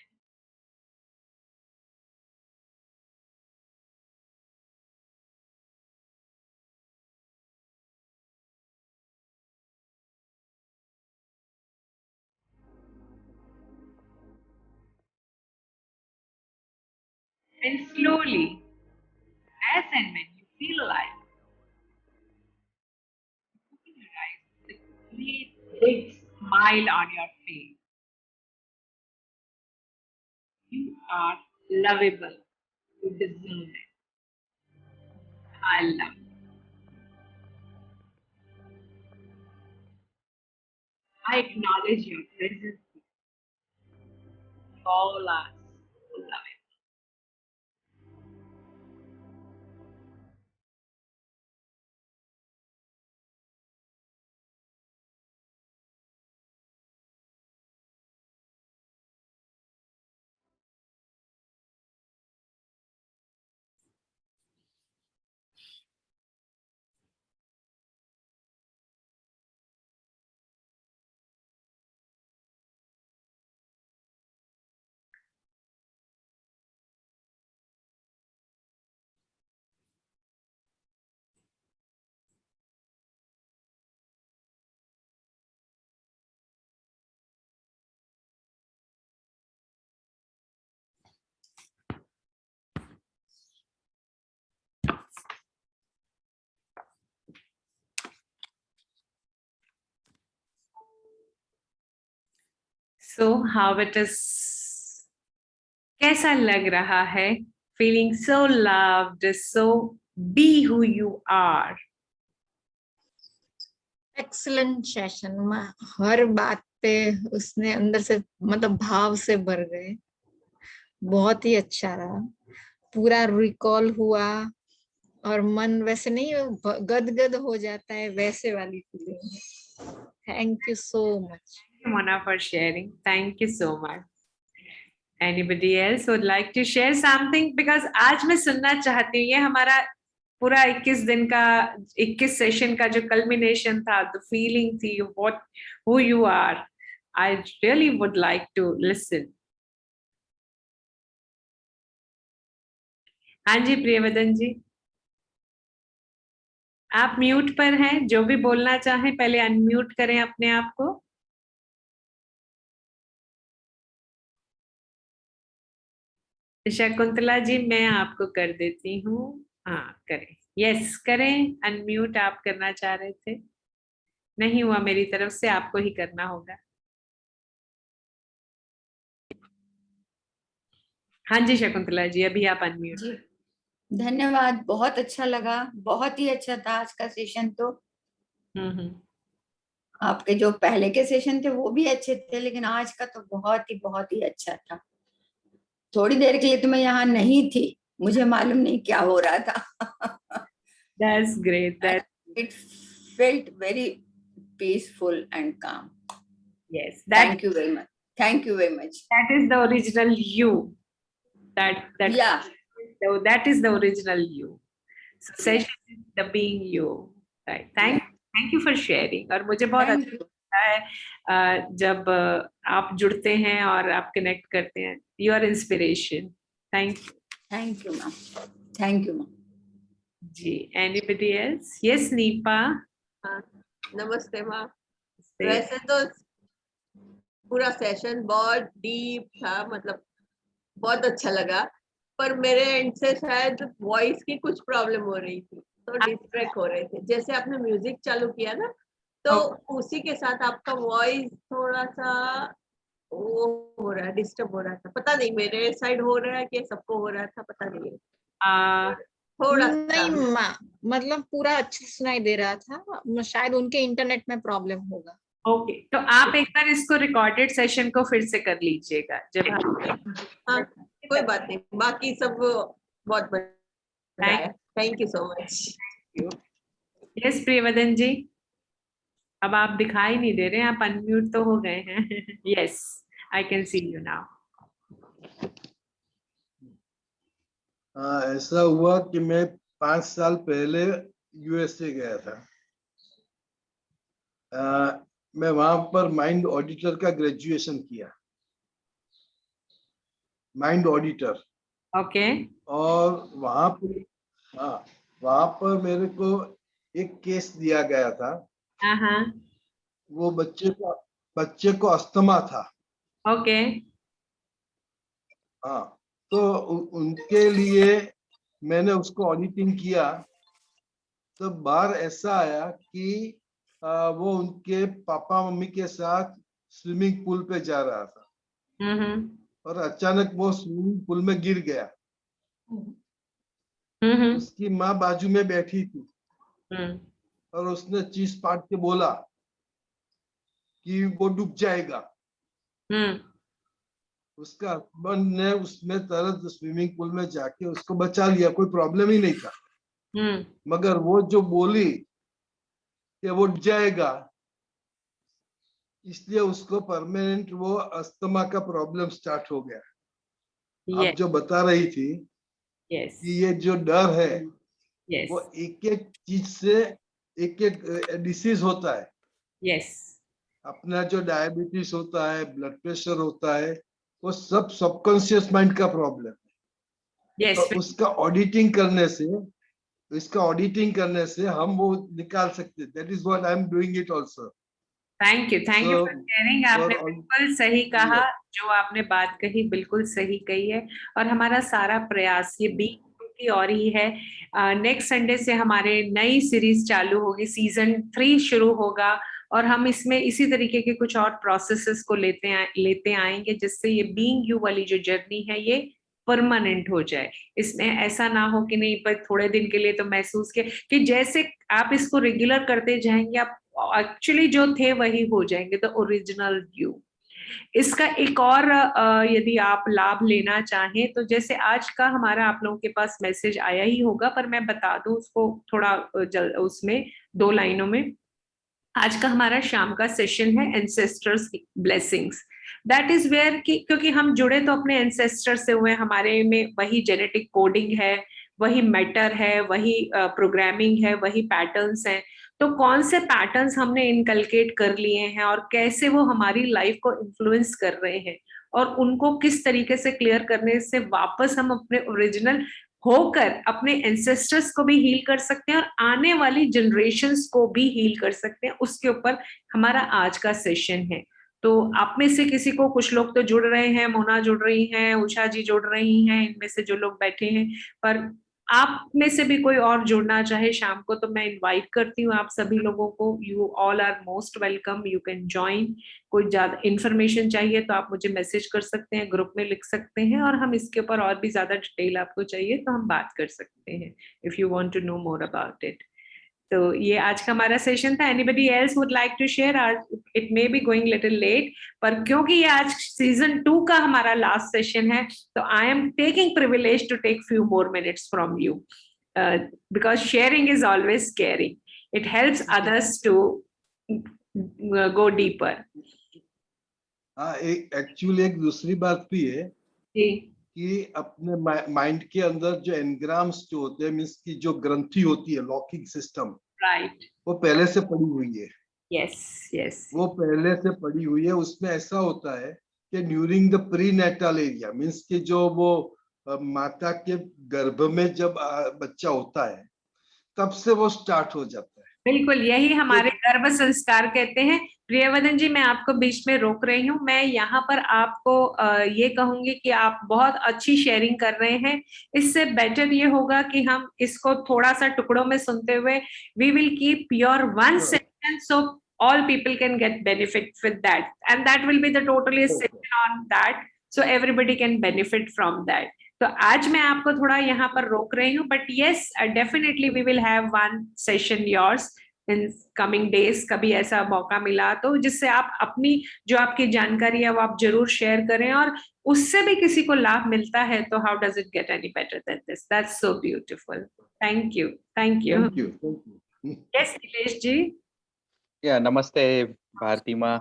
And slowly, as and when you feel like open your eyes with a great big smile on your face. You are lovable. You deserve it. I love you. I acknowledge your presence. All are so lovable. So how it is, कैसा लग रहा है? Feeling so loved, so be who you are. Excellent session, हर बात पे उसने अंदर से मतलब भाव से भर गए, बहुत ही अच्छा रहा, पूरा रिकॉल हुआ और मन वैसे नहीं गदगद हो जाता है, वैसे वाली feeling. Thank you so much Mona for sharing. Thank you so much. Anybody else would like to share something? Because आज मैं सुनना चाहती हूँ, ये हमारा पूरा 21 सेशन का जो कल्मिनेशन था, द फीलिंग थी, what who you are, I really would like to listen. हाँ जी प्रियवदन जी, आप म्यूट पर हैं, जो भी बोलना चाहें पहले अनम्यूट करें अपने आप को। शकुंतला जी मैं आपको कर देती हूँ, हाँ करें, यस करें, अनम्यूट आप करना चाह रहे थे, नहीं हुआ मेरी तरफ से, आपको ही करना होगा। हाँ जी शकुंतला जी, अभी आप अनम्यूट। जी धन्यवाद, बहुत अच्छा लगा, बहुत ही अच्छा था आज का सेशन। तो आपके जो पहले के सेशन थे वो भी अच्छे थे, लेकिन आज का तो बहुत ही अच्छा था। थोड़ी देर के लिए तो मैं यहाँ नहीं थी, मुझे मालूम नहीं क्या हो रहा था। That's great. That it felt very peaceful and calm. yes, Thank you very much. Thank you very much. that is the original you. That Yeah. so that is the original you. So session is the being you. Right. Thank you for sharing. और मुझे बहुत Thank अच्छा you. लगता है जब आप जुड़ते हैं और आप कनेक्ट करते हैं. You are inspiration. Thank you. Thank you, ma'am. Thank you, ma'am. Ji. Anybody else? Yes, Neepa. नमस्ते माँ। वैसे तो पूरा सेशन बहुत डीप था, मतलब बहुत अच्छा लगा, पर मेरे एंड से शायद वॉइस की कुछ प्रॉब्लम हो रही थी, तो डिस्ट्रैक्ट हो रहे थे। जैसे आपने म्यूजिक चालू किया ना, तो उसी के साथ आपका वॉइस थोड़ा सा वो हो रहा है, डिस्टर्ब हो रहा था। पता नहीं मेरे साइड हो रहा है कि सबको हो रहा था, पता नहीं। थोड़ा नहीं मतलब पूरा अच्छा सुनाई दे रहा था, शायद उनके इंटरनेट में प्रॉब्लम होगा। ओके, तो आप एक बार इसको रिकॉर्डेड सेशन को फिर से कर लीजिएगा जब हाँ, कोई बात नहीं, बाकी सब बहुत बढ़िया है। Thank you so much. Yes Priyavadan ji, अब आप दिखाई नहीं दे रहे हैं, आप अनम्यूट तो हो गए हैं। Yes, I can see you now. ऐसा हुआ कि मैं 5 साल पहले यूएसए गया था। मैं वहां पर माइंड ऑडिटर का ग्रेजुएशन किया, माइंड ऑडिटर। ओके। और वहां पर मेरे को एक केस दिया गया था। वो बच्चे को अस्थमा था। ओके। हाँ, तो उनके लिए मैंने उसको ऑडिटिंग किया। तो बार ऐसा आया कि वो उनके पापा मम्मी के साथ स्विमिंग पूल पे जा रहा था और अचानक वो स्विमिंग पूल में गिर गया। उसकी माँ बाजू में बैठी थी और उसने चीस पाट के बोला कि वो डूब जाएगा। उसका हस्बैंड ने उसमें तरह स्विमिंग पूल में जाके उसको बचा लिया, कोई प्रॉब्लम ही नहीं था। मगर वो जो बोली कि वो डूब जाएगा, इसलिए उसको परमानेंट वो अस्थमा का प्रॉब्लम स्टार्ट हो गया। आप जो बता रही थी कि ये जो डर है वो एक एक चीज से एक एक डिसीज होता है। अपना जो डायबिटीज होता है, ब्लड प्रेशर होता है, वो सब सबकॉन्शियस माइंड का प्रॉब्लम है। तो उसका ऑडिटिंग करने से हम वो निकाल सकते। That is what I am doing it also. Thank you for sharing. आपने बिल्कुल सही कहा, जो आपने बात कही बिल्कुल सही कही है। और हमारा सारा प्रयास ये बीइंग की और ही है। नेक्स्ट संडे से हमारे नई सीरीज चालू होगी, सीजन 3 शुरू होगा और हम इसमें इसी तरीके के कुछ और प्रोसेसेस को लेते आएंगे जिससे ये बीइंग यू वाली जो जर्नी है ये परमानेंट हो जाए। इसमें ऐसा ना हो कि नहीं पर थोड़े दिन के लिए तो महसूस किया, कि जैसे आप इसको रेगुलर करते जाएंगे आप एक्चुअली जो थे वही हो जाएंगे, तो ओरिजिनल यू। इसका एक और यदि आप लाभ लेना चाहें तो जैसे आज का हमारा आप लोगों के पास मैसेज आया ही होगा, पर मैं बता दूं उसको थोड़ा उसमें 2 लाइनों में। आज का हमारा शाम का सेशन है ancestors blessings. That is where कि क्योंकि हम जुड़े तो अपने एंसेस्टर से हुए, हमारे में वही जेनेटिक कोडिंग है, वही मैटर है, वही प्रोग्रामिंग है, वही पैटर्न्स हैं। तो कौन से पैटर्न्स हमने इनकलकेट कर लिए हैं और कैसे वो हमारी लाइफ को इन्फ्लुएंस कर रहे हैं और उनको किस तरीके से क्लियर करने से वापस हम अपने ओरिजिनल होकर अपने एंसेस्टर्स को भी हील कर सकते हैं और आने वाली जनरेशन्स को भी हील कर सकते हैं, उसके ऊपर हमारा आज का सेशन है। तो आप में से किसी को, कुछ लोग तो जुड़ रहे हैं, मोना जुड़ रही हैं, उषा जी जुड़ रही हैं, इनमें से जो लोग बैठे हैं, पर आप में से भी कोई और जुड़ना चाहे शाम को तो मैं इनवाइट करती हूँ आप सभी लोगों को। You all are most welcome, you can join. कोई ज्यादा इन्फॉर्मेशन चाहिए तो आप मुझे मैसेज कर सकते हैं, ग्रुप में लिख सकते हैं और हम इसके ऊपर और भी ज्यादा डिटेल आपको चाहिए तो हम बात कर सकते हैं, if you want to know more about it. तो ये आज का हमारा सेशन था। Anybody else would like to share? It may be going little late, पर क्योंकि ये आज सीजन 2 का हमारा लास्ट सेशन है तो I am taking privilege to take few more minutes from you, because sharing is always caring, it helps others to go deeper. हाँ, actually एक दूसरी बात भी है कि अपने माइंड के अंदर जो एनग्राम्स जो होते हैं, मीन्स की जो ग्रंथि होती है, लॉकिंग सिस्टम, राइट, वो पहले से पड़ी हुई है। यस, वो पहले से पड़ी हुई है। उसमें ऐसा होता है कि during the prenatal area, means कि जो वो माता के गर्भ में जब बच्चा होता है तब से वो स्टार्ट हो जाता है। बिल्कुल, यही हमारे गर्भ संस्कार कहते हैं। प्रियवदन जी, मैं आपको बीच में रोक रही हूँ। मैं यहाँ पर आपको ये कहूंगी कि आप बहुत अच्छी शेयरिंग कर रहे हैं। इससे बेटर ये होगा कि हम इसको थोड़ा सा टुकड़ों में सुनते हुए we will keep your one session so all people can get benefit with that, and that will be the totally session on that, so everybody can benefit from that. तो आज मैं आपको थोड़ा यहाँ पर रोक रही हूँ, but yes definitely we will have one session yours in coming days. कभी ऐसा मौका मिला तो जिससे आप अपनी जो आपकी जानकारी है वो आप जरूर शेयर करें और उससे भी किसी को लाभ मिलता है तो how does it get any better than this? That's so beautiful. Thank you, thank you. Yes Nilesh ji. या नमस्ते भारती माँ।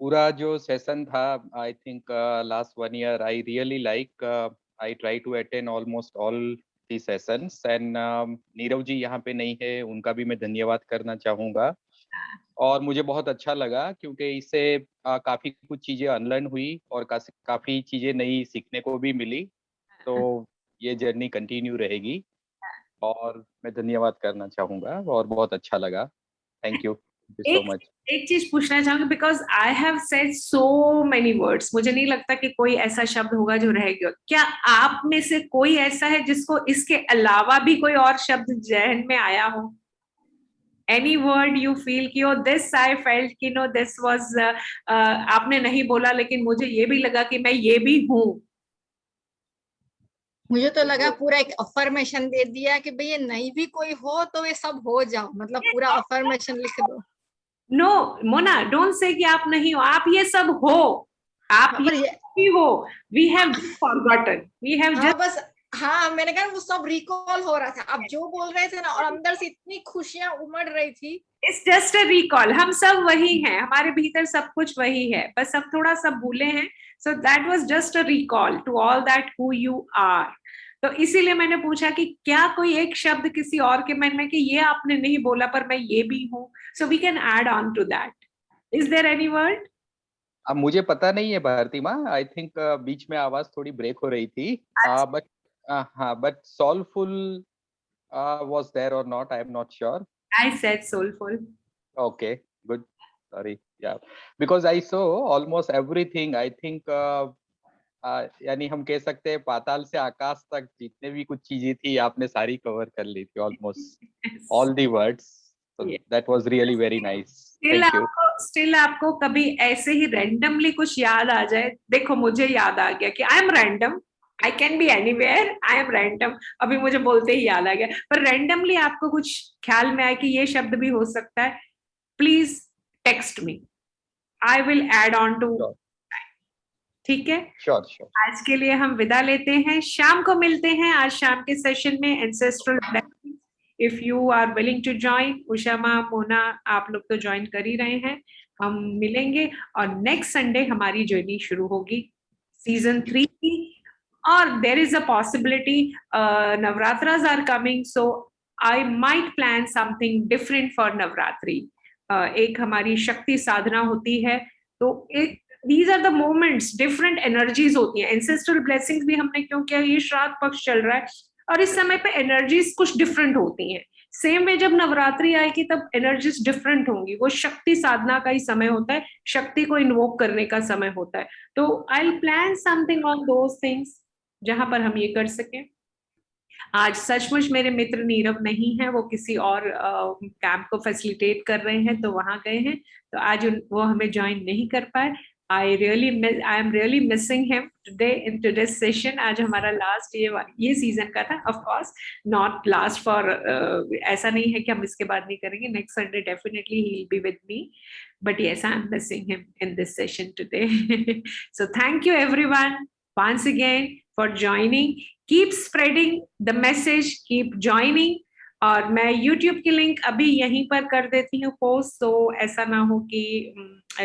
पूरा जो सेशन था, I think last 1 year I really like, I try to attend almost all the sessions and Nirav ji यहाँ पे नहीं है, उनका भी मैं धन्यवाद करना चाहूँगा। और मुझे बहुत अच्छा लगा क्योंकि इससे काफ़ी कुछ चीज़ें अनलर्न हुई और काफ़ी चीज़ें नई सीखने को भी मिली। तो ये जर्नी कंटिन्यू रहेगी और मैं धन्यवाद करना चाहूँगा और बहुत अच्छा लगा। Thank you so much. एक चीज पूछना चाहूंगी, because I have said so many words, मुझे नहीं लगता कि कोई ऐसा शब्द होगा जो रह गया। क्या आप में से कोई ऐसा है जिसको इसके अलावा भी कोई और शब्द जहन में आया हो? एनी वर्ड यू फील कि ओ दिस आई फेल्ट कि नो दिस वाज, आपने नहीं बोला लेकिन मुझे ये भी लगा कि मैं ये भी हूँ। मुझे तो लगा पूरा एक अफर्मेशन दे दिया कि भाई ये नहीं भी कोई हो तो ये सब हो जाओ, मतलब पूरा अफर्मेशन लिख दो। नो मोना, डोंट से कि आप नहीं हो, आप ये सब हो, आप ये भी हो। We have forgotten, we have just, बस हाँ, मैंने कहा वो सब रिकॉल हो रहा था, आप जो बोल रहे थे ना, और अंदर से इतनी खुशियां उमड़ रही थी। इट्स जस्ट अ रिकॉल, हम सब वही हैं, हमारे भीतर सब कुछ वही है, बस हम थोड़ा सा भूले हैं। So that was just a recall to all that who you are. तो इसीलिए मैंने पूछा कि क्या कोई एक शब्द किसी और के मन में कि ये आपने नहीं बोला पर मैं ये भी हूँ, so we can add on to that. Is there any word? अब मुझे पता नहीं है भारती माँ, आई थिंक बीच में आवाज थोड़ी ब्रेक हो रही थी, बट हाँ, but soulful was there or not, I am not sure. I said soulful. Okay, good. Sorry, yeah, because I saw almost everything. I think यानी हम कह सकते हैं पाताल से आकाश तक जितने भी कुछ चीजें थी आपने सारी कवर कर ली थी, almost all the words. That was really very nice. Thank you. Still आपको कभी ऐसे ही रैंडमली कुछ याद आ जाए, देखो मुझे याद आ गया कि I am random, I can be anywhere, I am random, अभी मुझे बोलते ही याद आ गया, पर रैंडमली आपको कुछ ख्याल में आए कि ये शब्द भी हो सकता है, please text me, I will add on to. ठीक है, श्योर श्योर। आज के लिए हम विदा लेते हैं, शाम को मिलते हैं आज शाम के सेशन में ancestral blessings. If you are willing to join, Usha माँ, मोना, आप लोग तो ज्वाइन कर ही रहे हैं, हम मिलेंगे और नेक्स्ट संडे हमारी जर्नी शुरू होगी सीजन 3 की। और there is a possibility, Navratras are coming, so I might plan something different for Navratri. एक हमारी शक्ति साधना होती है, तो एक these are the moments, different energies होती हैं। ancestral blessings भी हमने क्यों किया, ये श्राद्ध पक्ष चल रहा है और इस समय पे एनर्जीज कुछ डिफरेंट होती हैं। सेम वे जब नवरात्रि आएगी तब एनर्जीज डिफरेंट होंगी, वो शक्ति साधना का ही समय होता है, शक्ति को इन्वोक करने का समय होता है। तो I will plan something on those things जहां पर हम ये कर सकें। आज सचमुच मेरे मित्र नीरव नहीं है, वो किसी और कैंप को फैसिलिटेट कर रहे हैं, तो वहां गए हैं, तो आज वो हमें ज्वाइन नहीं कर पाए। I am really missing him today in today's session. आज हमारा लास्ट ये सीजन का था, of course not last for ऐसा नहीं है कि हम इसके बाद नहीं करेंगे, next Sunday definitely he will be with me, but yes, I am missing him in this session today. So thank you everyone once again for joining. Keep spreading the message, keep joining. और मैं YouTube की link अभी यहीं पर कर देती हूँ post, तो ऐसा ना हो कि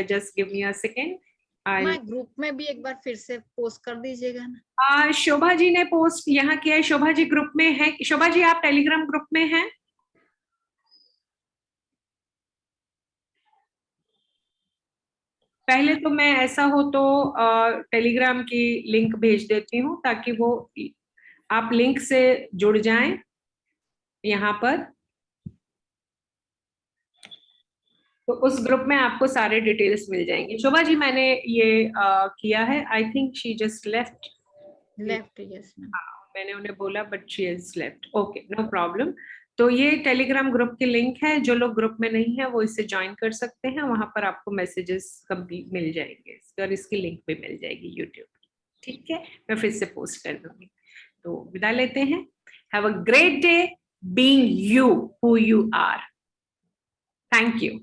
just give me a second. मैं ग्रुप में भी एक बार फिर से पोस्ट कर दीजिएगा ना। शोभा जी ने पोस्ट यहाँ किया है, शोभा जी ग्रुप में है। शोभा जी आप टेलीग्राम ग्रुप में हैं? पहले तो मैं ऐसा हो तो टेलीग्राम की लिंक भेज देती हूँ ताकि वो आप लिंक से जुड़ जाएं यहाँ पर, तो उस ग्रुप में आपको सारे डिटेल्स मिल जाएंगे। शोभा जी मैंने ये किया है, I think she just left. Yes मैंने उन्हें बोला but she is left, okay no problem. तो ये टेलीग्राम ग्रुप की लिंक है, जो लोग ग्रुप में नहीं है वो इसे ज्वाइन कर सकते हैं, वहां पर आपको मैसेजेस कभी मिल जाएंगे और इसकी लिंक भी मिल जाएगी यूट्यूब की। ठीक है, मैं फिर से पोस्ट कर दूंगी। तो विदा लेते हैं, have a great day being you who you are. Thank you.